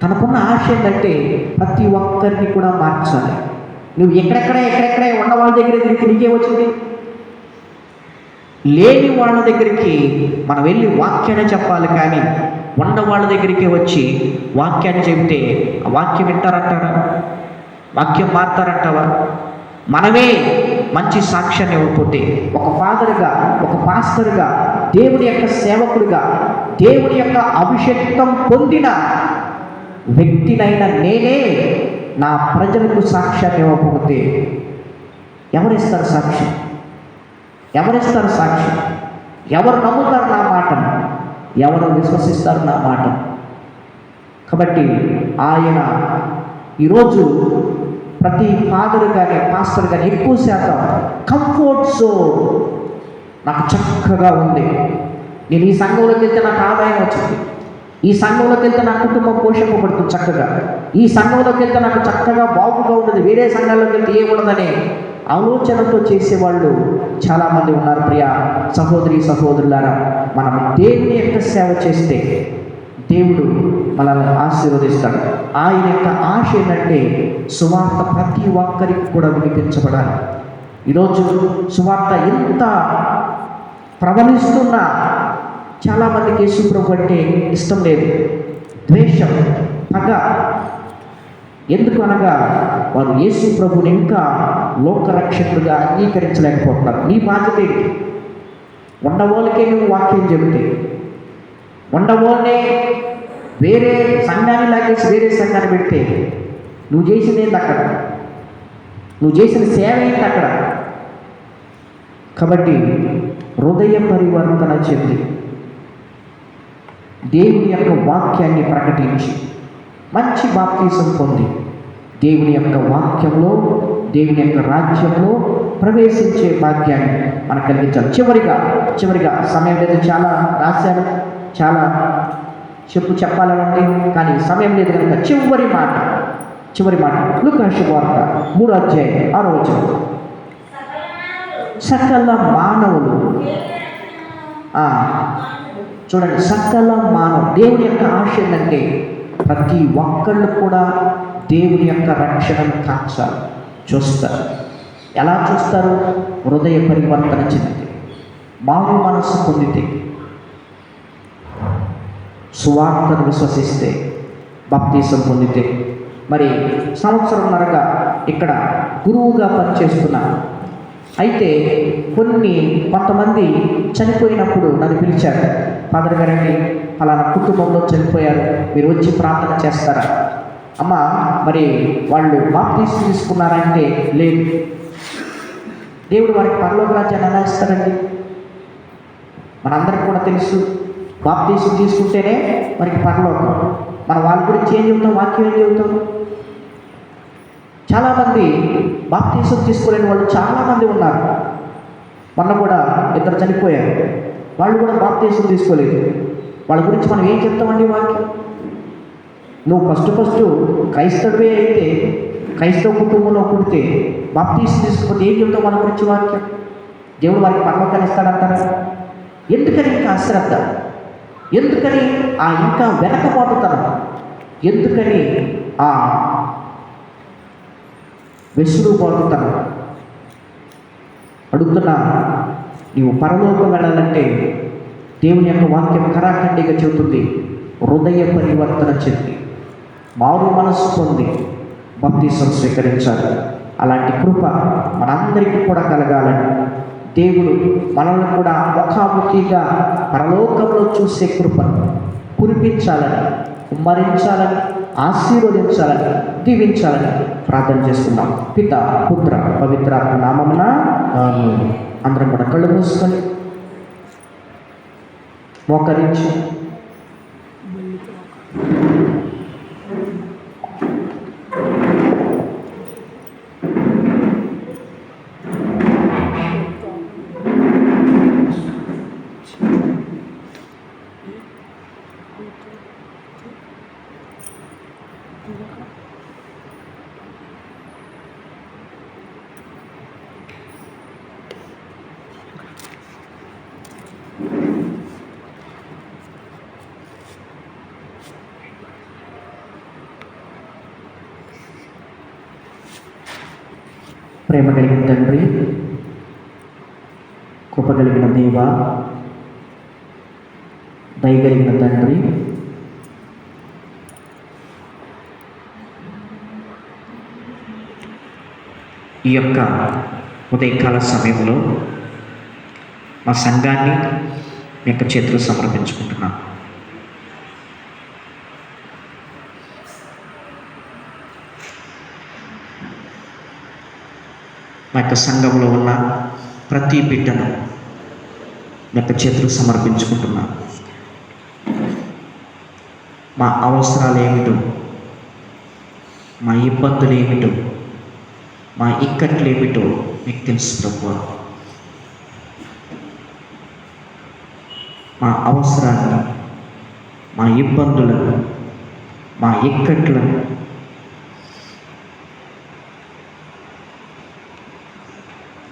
తనకున్న ఆశ ఏంటంటే ప్రతి ఒక్కరిని కూడా మార్చాలి. నువ్వు ఎక్కడెక్కడే ఉన్న వాళ్ళ దగ్గర తిరిగి నీకే వచ్చింది? లేని వాళ్ళ దగ్గరికి మనం వెళ్ళి వాక్యాన్ని చెప్పాలి, కానీ ఉన్న వాళ్ళ దగ్గరికి వచ్చి వాక్యాన్ని చెబితే ఆ వాక్యం వింటారంటారా? వాక్యం మారుతారంటావా? మనమే మంచి సాక్ష్యాన్ని ఇవ్వకపోతే, ఒక ఫాదర్గా, ఒక పాస్టర్గా, దేవుని యొక్క సేవకుడిగా, దేవుని యొక్క అభిషేకం పొందిన వ్యక్తినైనా నేనే నా ప్రజలకు సాక్ష్యాన్ని ఇవ్వకపోతే ఎవరిస్తారు సాక్ష్యం? ఎవరు నమ్ముతారు నా మాటను? ఎవరు విశ్వసిస్తారు నా మాట? కాబట్టి ఆయన ఈరోజు ప్రతి ఫాదర్ కానీ పాస్టర్ కానీ ఎక్కువ శాతం కంఫర్ట్ జోన్, నాకు చక్కగా ఉంది, నేను ఈ సంఘంలోకి వెళ్తే నాకు ఆదాయం వచ్చింది, ఈ సంఘంలోకి వెళ్తే నా కుటుంబం పోషింపబడుతుంది చక్కగా, ఈ సంఘంలోకి వెళ్తే నాకు చక్కగా బాగుగా ఉంటుంది, వేరే సంఘాల్లోకి వెళ్తే ఏముండదనే ఆలోచనతో చేసేవాళ్ళు చాలామంది ఉన్నారు. ప్రియ సహోదరి సహోదరులారా, మనం దేవుని యొక్క సేవ చేస్తే, దేవుడు మనల్ని ఆశీర్వదిస్తాడు. ఆయన యొక్క ఆశ ఏంటంటే సువార్త ప్రతి ఒక్కరికి కూడా వినిపించబడాలి. ఈరోజు సువార్త ఎంత ప్రబలిస్తున్నా చాలామందికి యేసు ప్రభు అంటే ఇష్టం లేదు, ద్వేషం, పగ. ఎందుకు అనగా వారు యేసు ప్రభుని ఇంకా లోకరక్షకుడుగా అంగీకరించలేకపోతున్నారు. నీ బాధ్యత ఏంటి? ఉండవోళ్ళకే నువ్వు వాక్యం చెబితే, ఉండవోళ్ళనే వేరే సంఘాన్ని లాగేసి వేరే సంఘాన్ని పెడితే నువ్వు చేసింది ఏంటి అక్కడ? నువ్వు చేసిన సేవ ఏంటి అక్కడ? కాబట్టి హృదయ పరివర్తన చెంది దేవుని యొక్క వాక్యాన్ని ప్రకటించి మంచి బాప్తీసం పొంది దేవుని యొక్క వాక్యంలో, దేవుని యొక్క రాజ్యంలో ప్రవేశించే భాగ్యాన్ని మనకు కలిగించాలి. చివరిగా సమయం లేదు, చాలా రాశాను, చాలా చెప్పాలనండి, కానీ సమయం లేదు కనుక చివరి మాట లూకా శుభవార్త 3:6 సకల మానవులు, చూడండి, సకల మానవులు. దేవుని యొక్క ఆశ ఏంటంటే ప్రతి ఒక్కళ్ళు కూడా దేవుని యొక్క రక్షణను కాచాలి, చూస్తారు. ఎలా చూస్తారు? హృదయ పరివర్తన చెందితే, మారు మనస్సు పొందితే, సువార్తను విశ్వసిస్తే, బాప్తీసం పొందితే. మరి సంవత్సరంన్నరగా ఇక్కడ గురువుగా పనిచేస్తున్నాను. అయితే కొంతమంది చనిపోయినప్పుడు నన్ను పిలిచారు, ఫాదర్ గారండి ఫలానా కుటుంబంలో చనిపోయారు, మీరు వచ్చి ప్రార్థన చేస్తారా? అమ్మ, మరి వాళ్ళు బాప్తీసం తీసుకున్నారంటే లేదు. దేవుడు వారికి పరలోక రాజ్యాన్ని ఎలా ఇస్తారండి? మనందరికి కూడా తెలుసు, బాప్తీసం తీసుకుంటేనే మనకి పరలోకం. మన వాళ్ళ గురించి ఏం చెబుతాం? వాక్యం ఏం చెబుతాం? చాలామంది బాప్తీసం తీసుకోలేని వాళ్ళు చాలామంది ఉన్నారు. మొన్న కూడా 2 చనిపోయారు, వాళ్ళు కూడా బాప్తీసం తీసుకోలేదు. వాళ్ళ గురించి మనం ఏం చెప్తామండి? వాక్యం. నువ్వు ఫస్ట్ క్రైస్తవే అయితే, క్రైస్తవ కుటుంబంలో పుడితే బాప్తీసం తీసుకుపోతే ఏం చెప్తావు వాళ్ళ గురించి? వాక్యం. దేవుడు వారికి పరలోకాన్ని ఇస్తాడంటారా? ఎందుకని ఇంకా అశ్రద్ధ? ఎందుకని ఇంకా వెనకపోతుతనం? ఎందుకని వెసులుబాటుతనం? అడుగుతున్నా, నీవు పరలోకం వెళ్ళాలంటే దేవుని యొక్క వాక్యం కరాఖండిగా చెబుతుంది, హృదయ పరివర్తన చెంది మారు మనస్సు పొంది బాప్తీసం స్వీకరించాలి. అలాంటి కృప మనందరికీ కూడా కలగాలని దేవుడు మనల్ని కూడా ముఖాముఖిగా పరలోకంలో చూసే కృపను కురిపించాలని, కుమ్మరించాలని, ఆశీర్వదించాలని, దీవించాలని ప్రార్థన చేస్తున్నాం. పిత, పుత్ర, పవిత్రాత్మ నామమున ఆమేన్. అందరం కూడా కళ్ళు మూసుకొని మోకరించి ప్రేమ కలిగిన తండ్రి, కృప కలిగిన దేవ, దయగలిగిన తండ్రి, ఈ యొక్క ఉదయకాల సమయంలో మా సంఘాన్ని మీ యొక్క చేతులు సమర్పించుకుంటున్నాను. మా యొక్క సంఘంలో ఉన్న ప్రతి బిడ్డను మీ యొక్క చేతులు సమర్పించుకుంటున్నాను. మా అవసరాలు ఏమిటో, మా ఇబ్బందులు ఏమిటో, మా ఇక్కట్లు ఏమిటో మీకు తెలుసు ప్రభువా. మా అవసరాన్ని, మా ఇబ్బందులను, మా ఇక్కట్లను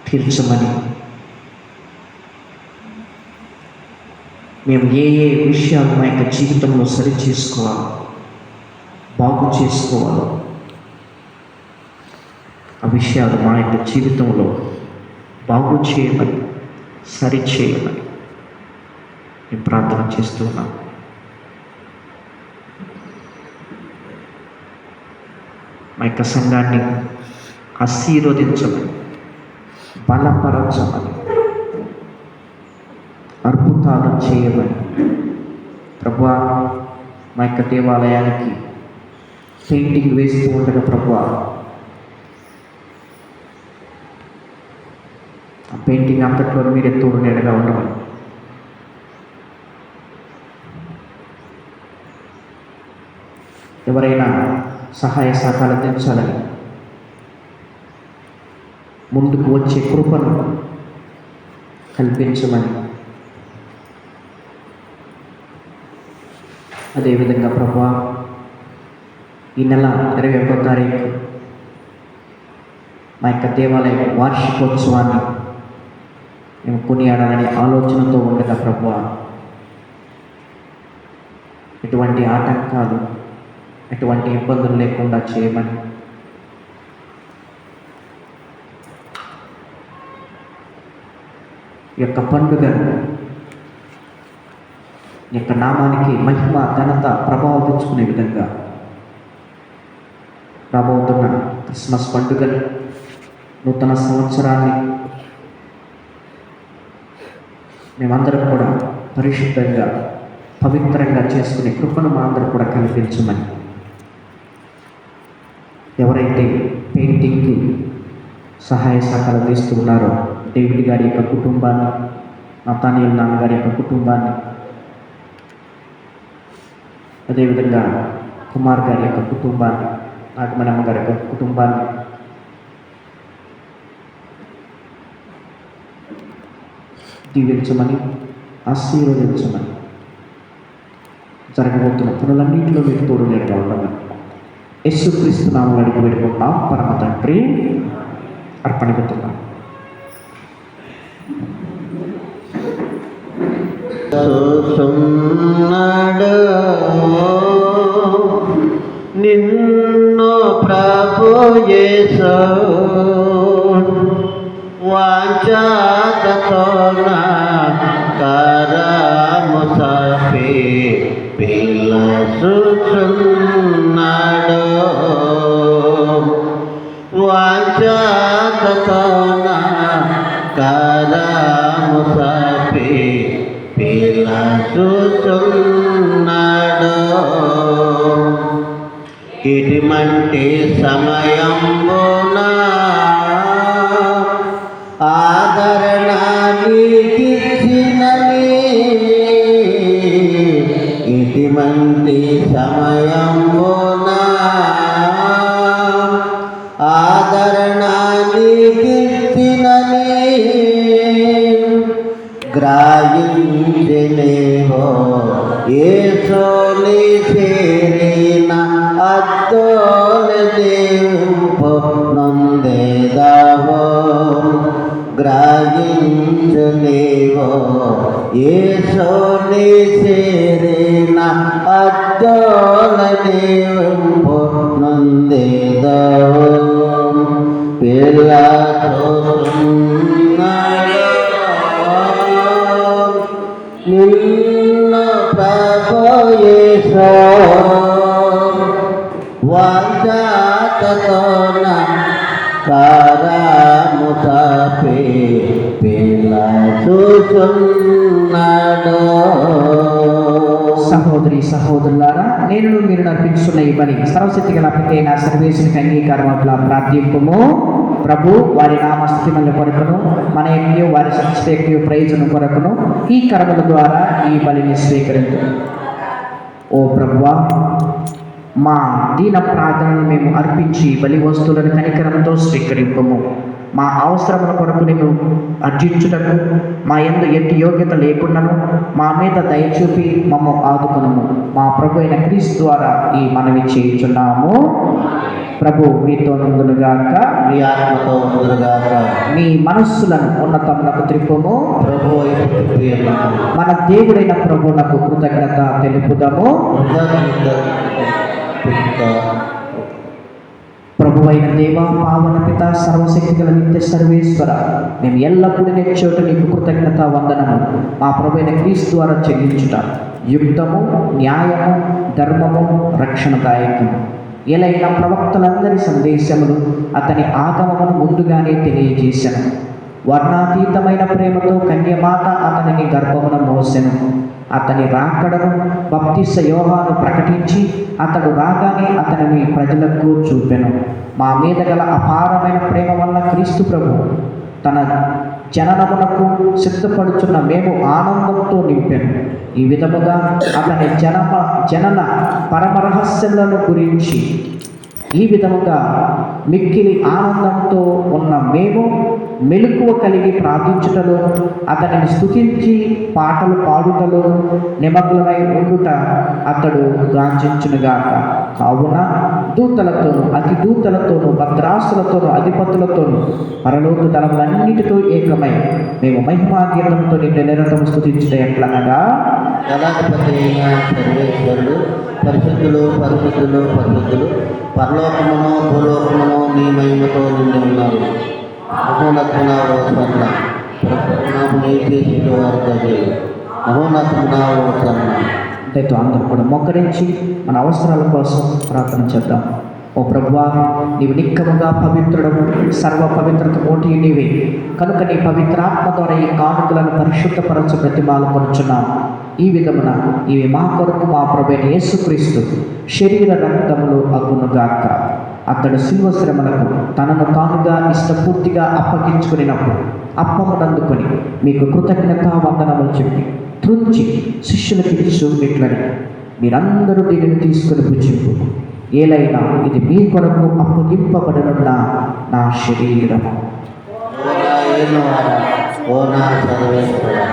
తీర్చమని మేము ఏ ఏ విషయాలు మా యొక్క జీవితంలో సరి చేసుకోవాలి, బాగు చేసుకోవాలో ఆ విషయాలు మా యొక్క జీవితంలో బాగు చేయమని, సరి చేయమని మేము ప్రార్థన చేస్తూ ఉన్నాం. మా యొక్క సంఘాన్ని ఆశీర్వదించమని, బలపరచమని, అద్భుతాలు చేయమని ప్రభువా, మా యొక్క దేవాలయానికి పెయింటింగ్ వేస్తూ ఉండగా ప్రభువా, ఆ పెయింటింగ్ అంతట్లో మీరు తోడు నీడగా ఉండమని, ఎవరైనా సహాయ సహకారాలు అందించాలని ముందుకు వచ్చే కృపను కల్పించమని, అదేవిధంగా ప్రభువా, ఈ నెల 21వ తారీఖు మా యొక్క దేవాలయ వార్షికోత్సవాన్ని మేము కొనియాడాలనే ఆలోచనతో ఉండగా ప్రభువా, ఎటువంటి ఆటంకాలు, ఎటువంటి ఇబ్బందులు లేకుండా చేయమని, ఈ యొక్క పండుగను ఈ యొక్క నామానికి మహిమ, ఘనత, ప్రభావం తెచ్చుకునే విధంగా రాబోతున్న క్రిస్మస్ పండుగని, నూతన సంవత్సరాన్ని మేమందరం కూడా పరిశుద్ధంగా, పవిత్రంగా చేసుకునే కృపను మా అందరూ కూడా కల్పించమని, ఎవరైతే పెయింటింగ్కి సహాయ సహకారాలు తీస్తూ ఉన్నారో డేవిడ్ గారి యొక్క కుటుంబాన్ని, నతానియల్ నాన్నగారి యొక్క కుటుంబాన్ని, అదేవిధంగా కుమార్ గారి యొక్క కుటుంబాన్ని, నాగమణమ్మ గారి యొక్క కుటుంబాన్ని, దీవించమని, ఆశీర్వదించమని, జరగబోతున్న పనులన్నింటిలో మీరు తోడు నీడగా ఉండమని యేసుక్రీస్తు నామములో అడిగి వేడుకుంటున్నాం పరమ తండ్రి. అర్పణిస్తున్నాం. చూస్తున్నాడు నిన్ను ప్రభు యేసు, వాంఛతో నా కరము చాపి పిలుస్తున్నాడు, వాంఛతో నా కరము చాపి పిలుస్తున్నాడు. ఇటువంటి సమయంబున ఆదరణ నీకిచ్చినని, ఇటువంటి సమయంబున ఆదరణ నీకిచ్చినని గ్రహించలేవో యేసుని చేరిన అద్దోని దేవుంపు నొందేదావో, గ్రహించలేవో యేసుని చేరిన అద్దోని దేవుంపు నొందేదావో. పిల్లతున్నాడు నిన్ను ప్రభు యేసు, వాంఛతో నా కరము చాపి పిలుస్తున్నాడు. సహోదరి సహోదరులారా, నేను మీరు నర్పించున్న ఈ బలి సర్వశక్తి గల పితైన సర్వేశ్వరునికి అంగీకారం అట్లా ప్రార్థింపము. ప్రభు వారి నామస్థితుల కొరకును మన యొక్క వారి సంస్థ ప్రయోజనం కొరకును ఈ కర్మల ద్వారా ఈ బలిని స్వీకరించు. ఓ ప్రభువా, మా దీన ప్రార్థనలు మేము అర్పించి బలి వస్తువులను కనికరంతో స్వీకరింపము. మా అవసరముల కొరకు నేను అర్జించుటకు మా యందు ఎట్టి యోగ్యత లేకుండాను మా మీద దయచూపి మమ్ము ఆదుకొనుము. మా ప్రభు అయిన క్రీస్తు ద్వారా ఈ మనవి చేయుచున్నాము. ప్రభు మీతో నుండునుగాక. మీ ఆత్మతో ఉండుగాక. మీ మనస్సులను ఉన్నతమునకు త్రిప్పుము. ప్రభు వైపు తిప్పుము. మన దేవుడైన ప్రభువునకు కృతజ్ఞత తెలుపుదాము. ప్రభువైన దేవ, పావన పిత, సర్వశక్తి గల నిత్య సర్వేశ్వర, మేము ఎల్లప్పుడూ నీ చోట నీకు కృతజ్ఞత వందనము మా ప్రభువైన క్రీస్తు ద్వారా చెల్లించుట యుక్తము, న్యాయము, ధర్మము, రక్షణదాయకము. ఎలైన ప్రవక్తలందరి సందేశములు అతని ఆగమమును ముందుగానే తెలియజేశాను. వర్ణాతీతమైన ప్రేమతో కన్యమాత అతనిని గర్భమున మోసెను. అతని రాకడను బప్తిస్మ యోహాను ప్రకటించి అతడు రాగానే అతనిని ప్రజలకు చూపెను. మా మీద గల అపారమైన ప్రేమ వల్ల క్రీస్తు ప్రభు తన జననమునకు సిద్ధపడుచున్న మేము ఆనందంతో నింపెను. ఈ విధముగా అతని జనన పరమరహస్యములను గురించి ఈ విధముగా మిక్కిలి ఆనందంతో ఉన్న మేము మెలకువ కలిగి ప్రార్థించుటలో, అతనిని స్తుతించి పాటలు పాడుటలో నిమగ్నమై ఉండుట అతడు గాంచించునుగాక. కావున దూతలతోనూ, అతి దూతలతోనూ, భద్రాసులతోనూ, అధిపతులతోనూ, పరలోక దళములన్నిటితో ఏకమై మేము మహిమాగీతంతో నిన్ను నిరంతరం స్తుతించుట ఎట్లనగా, దళాధిపతి అయిన సర్వేశ్వరుడు, పరిశుద్ధులు పరిశుద్ధులు పరిశుద్ధులు, పరలోకమును భూలోకమును నీ మహిమతో నిండి ఉన్నారు. మహోన్నతమునావు సర్ణ, ప్రకృతనాము నీ చేసిన వారు ప్రజలు, మహోన్నతమునావు సర్ణ. దయతో అందరూ కూడా మోకరించి మన అవసరాల కోసం ప్రార్థన చేద్దాం. ఓ ప్రభువా, నీవు నిక్కముగా పవిత్రుడము, సర్వ పవిత్రత మోటి నీవే కనుక నీ పవిత్రాత్మ ద్వారా ఈ కానుకలను పరిశుద్ధపరచ ప్రతిమాలు కొనుచున్నాం. ఈ విధమున ఇవి మా కొరకు మా ప్రభువైన యేసుక్రీస్తు శరీర రక్తములు అగునుగాక. అతడు శిలువ శ్రమలకు తనను తానుగా ఇష్టపూర్తిగా అప్పగించుకునినప్పుడు అప్పమునందుకొని మీకు కృతజ్ఞత వందనములు చెప్పి త్రుంచి శిష్యులకు ఇచ్చు ఇట్లని, మీరందరూ దీనిని తీసుకుని భుజింపు. ఏలైనా ఇది మీ కొరకు అప్పగింపబడనున్న నా శరీరము. ఓ నా యేలువాడా, ఓ నా సర్వేశ్వరా.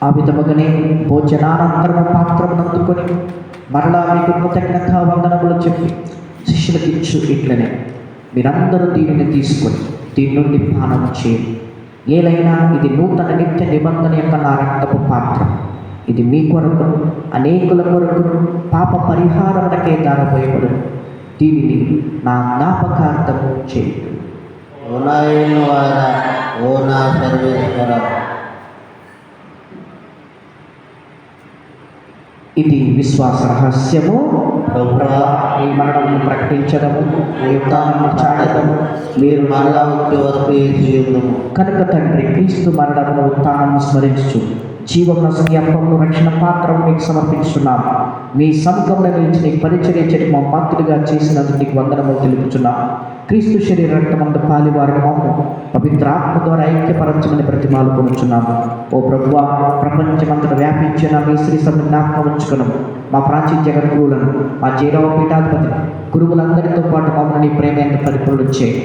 ఆ విధముగానే భోజనానంతరము పాత్రమును అందుకొని మరలా మీకు కృతజ్ఞత వందనములు చెప్పి శిష్యులకు ఇచ్చు ఇట్లనే, మీరందరూ దీనిని తీసుకొని దీని నుండి పానం చేయండి. ఏలైనా ఇది నూతన నిత్య నిబంధన యొక్క నా రక్తపు పాత్ర. ఇది మీ కొరకు అనేకుల కొరకు పాప పరిహారమునకే దారపోయబడు. దీనిని నా జ్ఞాపకార్థము చేయండి. ఓ నా యేలువాడా, ఓ నా సర్వేశ్వరా. ఇది విశ్వాస రహస్యము. ప్రభువా, ఈ మరణమును ప్రకటించడము, ఈ ఉత్థానమును చాటడము. మీరు మరలా వచ్చే వరకు వేచి ఉండుము. కనుక తండ్రి, క్రీస్తు మరణమును ఉత్థానమును స్మరించు జీవమునొసగి అప్పమును రక్షణ పాత్రము మీకు సమర్పించున్నాము. మీ సముఖంలో నిలిచి నీకు పరిచర్య చేయడం మా పాత్రుడిగా చేసినందుకు నీకు వందనములు తెలుపుచున్నాము. క్రీస్తు శరీర రక్తమందు పాలివారి మమ్ము పవిత్రాత్మ ద్వారా ఐక్యపరచమని ప్రతిమాలు కొనుచున్నాము. ఓ ప్రభువా, ప్రపంచమంతటా వ్యాపించిన మీ శ్రీ సభను జ్ఞాపకం ఉంచుకున్నాము. మా ప్రాచీన జగద్గురువులను, మా జైరవ పీఠాధిపతి గురువులందరితో పాటు మమ్మల్ని నీ ప్రేమ పరిపూర్ణం చేయి.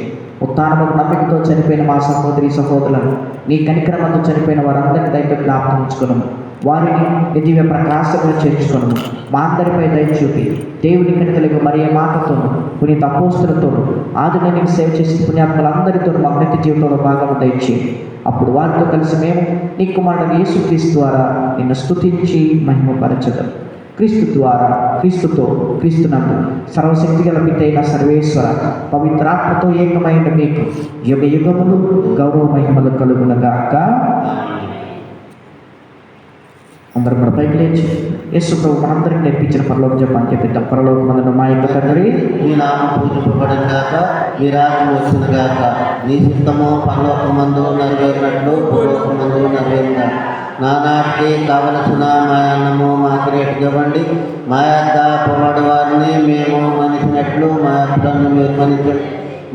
ఉత్థానముకు నమ్మికతో చనిపోయిన మా సహోదరి సహోదరులను, నీ కనికరమందు చనిపోయిన వారందరినీ దయతో జ్ఞాపకం ఉంచుకున్నాము. వారిని దివ్య ప్రకాశంలో చేర్చుకున్నాము. మా అందరిపై దయచూపి దేవుని కనికలకు మరియ మాటతోను, పునీత అపోస్తులతోను, ఆదిలో నీకు సేవ చేసిన పుణ్యాత్మలందరితో మా నిత్య జీవితంలో భాగము దయచేయి. అప్పుడు వారితో కలిసి మేము నీ కుమారుడు యేసుక్రీస్తు ద్వారా నిన్ను స్తుతించి మహిమపరచదం. క్రీస్తు ద్వారా, క్రీస్తుతో, క్రీస్తునందు సర్వశక్తి గల పితైన సర్వేశ్వర పవిత్రాత్మతో ఏకమైన మీకు యుగ యుగములు గౌరవ మహిమలు కలుగునగాక. అందరూ మన పైకి లేచి యేసు ప్రభు మనందరికీ నేర్పించిన పరలోక జపాన్ని చెప్పిద్దాం. పరలోకమందున్న మా యొక్క తండ్రి, నీ నామం పూజింపబడిన గాక, నీ రాజ్యం వచ్చిన గాక, నీ చిత్తము పరలోకమందు నెరవేరినట్లు భూలోకమందు నెరవేరుగా. నానాటికి కావలసిన మా అన్నము మాకు రేటుకివ్వండి. మా యొక్క పొరపాటు వారిని మేము మన్నించినట్లు మా అప్పులను మీరు మన్నించండి.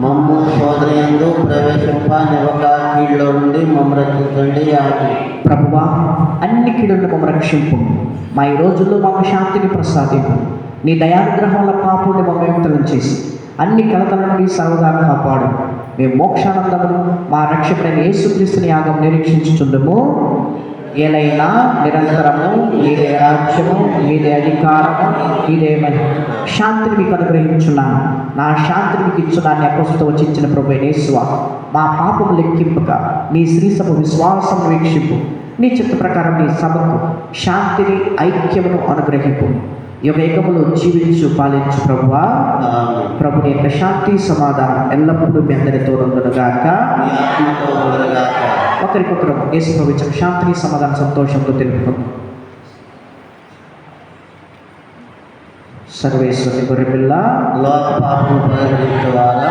మమ్ము శోధనయందు ప్రవేశింపనివ్వక కీడులో నుండి మమ్ము రక్షించండి. ఆమేన్. ప్రభువా, అన్ని కీడులను మమ్ము రక్షింపు. మా ఈ రోజుల్లో మాకు శాంతిని ప్రసాదింపు. నీ దయానుగ్రహంలో పాపుని మమ్మ విముక్తులను చేసి అన్ని కలతల నుండి సర్వదా కాపాడు. మేము మోక్షానందమును మా రక్షకుడైన యేసుక్రీస్తుని యాగం నిరీక్షించుచుండము. ఏలైనా నిరంతరము మీదే రాజ్యము, మీదే అధికారము, మీదే మహిమ. శాంతిని మీకు అనుగ్రహించున్నాను, నా శాంతిని మీకు ఇచ్చున్నాను అపోస్తలుతో వచ్చించిన ప్రభు యేసువా, మా పాపము లెక్కింపక నీ శ్రీసభ విశ్వాసం వీక్షింపు. నీ చిత్త ప్రకారం నీ సభకు శాంతిని, ఐక్యమును అనుగ్రహింపు. యుగములు జీవించు పాలించు ప్రభువా. ఆమేన్. ప్రభుని యొక్క శాంతి సమాధానం ఎల్లప్పుడూ మీ అందరితో ఉండునుగాక. మీ ఆత్మతో ఉండునుగాక. ఒకరికొకరు యేసు ప్రభు ఇచ్చిన శాంతిని, సమాధానం, సంతోషంతో తెలుపుకుందాం. సర్వేశ్వరుని గొర్రెపిల్ల, లోక పాపము పరిహరించే వారా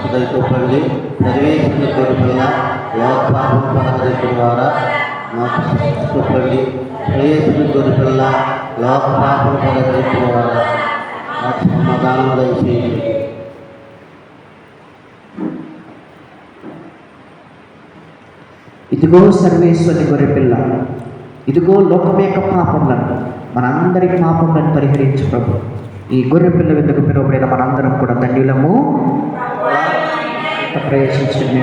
హృదయపడి సర్వేశ్వరుని కొడుకుల లోక పాపం పరిహరించే వారా మాకు పడి సర్వేశ్వరుని కొడుకుల లోక పాపం పరిహరించే వారా మాకు సమాధానం దయచేయండి. ఇదిగో సర్వేశ్వరుని గొర్రెపిల్ల, ఇదిగో లోకం యొక్క పాపములను, మనందరి పాపములను పరిహరించు ప్రభు. ఈ గొర్రెపిల్ల వెందుకు పిలువబడిన మనందరం కూడా ధన్యులము. ప్రవేశించడం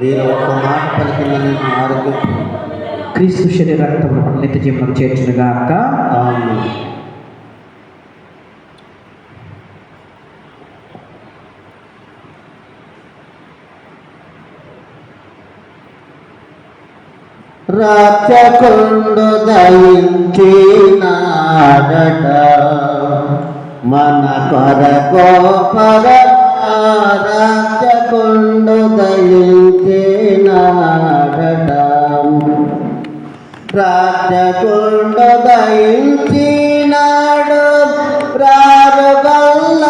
మీరు ఒక మాట పలికిందని ఆరోగ్యం. క్రీస్తు శరీర రక్తములు మన నిత్య జీవనం చేర్చునుగాక. ఆమేన్. రాచకొండు దయించినాడట మన కొరకు రాచకొండు దయించినాడట రాచకొండు దయించినాడు రారు గల్ల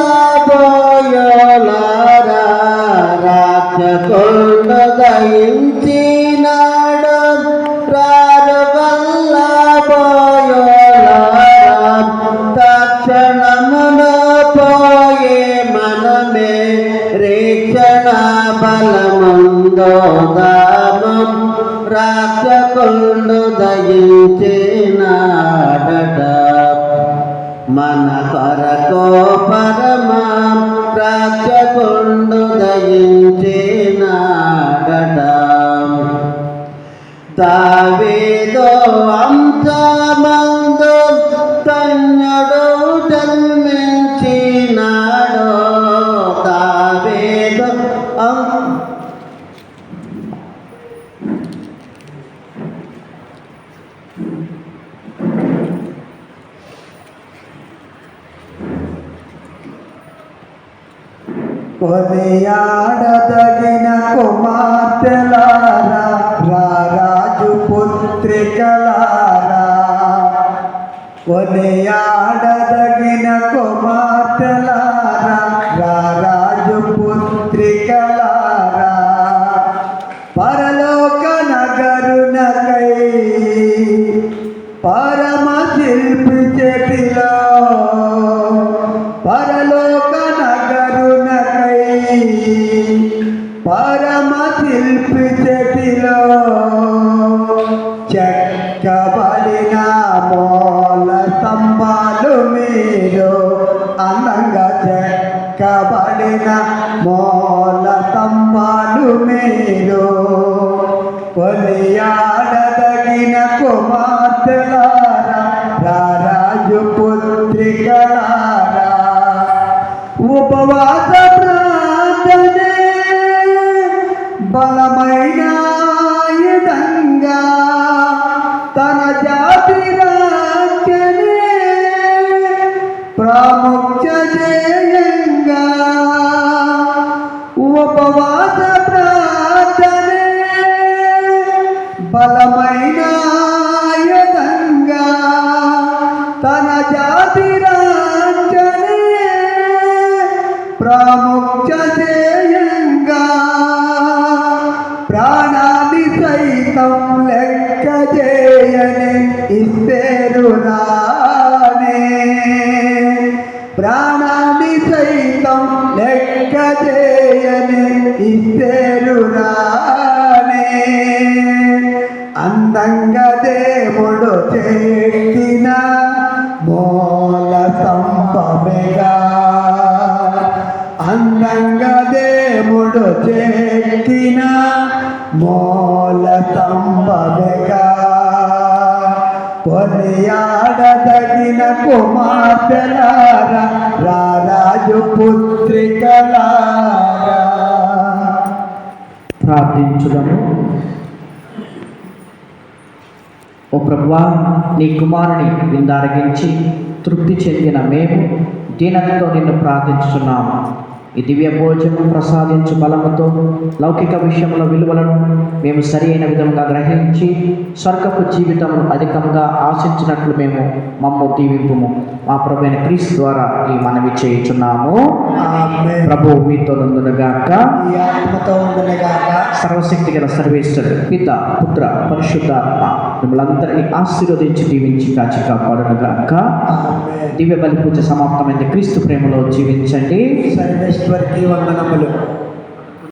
పోయోలారా రాచకొండు దయించినాడు రారు గల్ల పోయోలారా తక్షణమున పోయే మనమే రేక్షణ బలముందోదామం రాచకొండు దయించినాడట మన కొరకు పరమా రాచకొండు దయించినాడట దావీదు వంశమందు ధన్యుడు జన్మించినాడు దావీదు కొనియాడదగిన కుమార్తెలారా రారాజు పుత్రికలారా కొనియాడదగిన కుమార్తెలారా రారాజు పుత్రికలారా పరలోక నగరునకై పరమ శిల్పి చేతిలో పరలోక నగరునకై పరమ శిల్పి చేతిలో చెక్కబడిన మూల స్తంభాలు మీరు అందంగా చెక్కబడిన మూల స్తంభాలు మీరు కొనియాడదగిన కుమార్తెలారా రారాజు పుత్రికలారా ఉపవాస ప్రార్థనే బలమైన ఆయుధంగా తన జాతి రాజ్యనే ప్రాముఖ్య జయంగా ఉపవాస ప్రార్థనే బలమైన ఆయుధంగా తన జాతి రాజ్యనే ప్రాముఖ్య జయంగా ప్రాణాన్ని సైతం లెక్క చేయని ఇస్తేరు రానే ప్రాణాన్ని సైతం లెక్క చేయని ఇస్తేరు రానే అందంగా దేవుడు చేసిన మూల స్తంభమేగా అందంగా దేవుడు చేసిన మూల స్తంభమేగా కలిగిన కుమార్తెలారా రారాజు పుత్రికలారా. ప్రార్థించుదము. ఓ ప్రభువా, నీ కుమారుని విందారగించి తృప్తి చెందిన మేము దీనతతో నిన్ను ప్రార్థించుచున్నాము. ఈ దివ్య భోజనం ప్రసాదించు బలముతో లౌకిక విషయముల విలువలను మేము సరి అయిన విధంగా గ్రహించి స్వర్గపు జీవితమును అధికంగా ఆశించినట్లు మేము మమ్ము దీవింపుము. మా ప్రభువైన క్రీస్తు ద్వారా ఈ మనవి చేయుచున్నాము. ఆమేన్. ప్రభు మీతో నందునుగాక. ఈ ఆత్మతో ఉండునుగాక. సర్వశక్తి గల సర్వేశ్వరుడు పిత పుత్ర పరిశుద్ధాత్మ మిమ్మల్ందరినీ ఆశీర్వదించి దీవించి కాచి కాపాడునుగాక. ఆమేన్. దివ్య బలి పూజ సమాప్తమైంది. క్రీస్తు ప్రేమలో జీవించండి. సర్వేశ్వరికి వందనములు.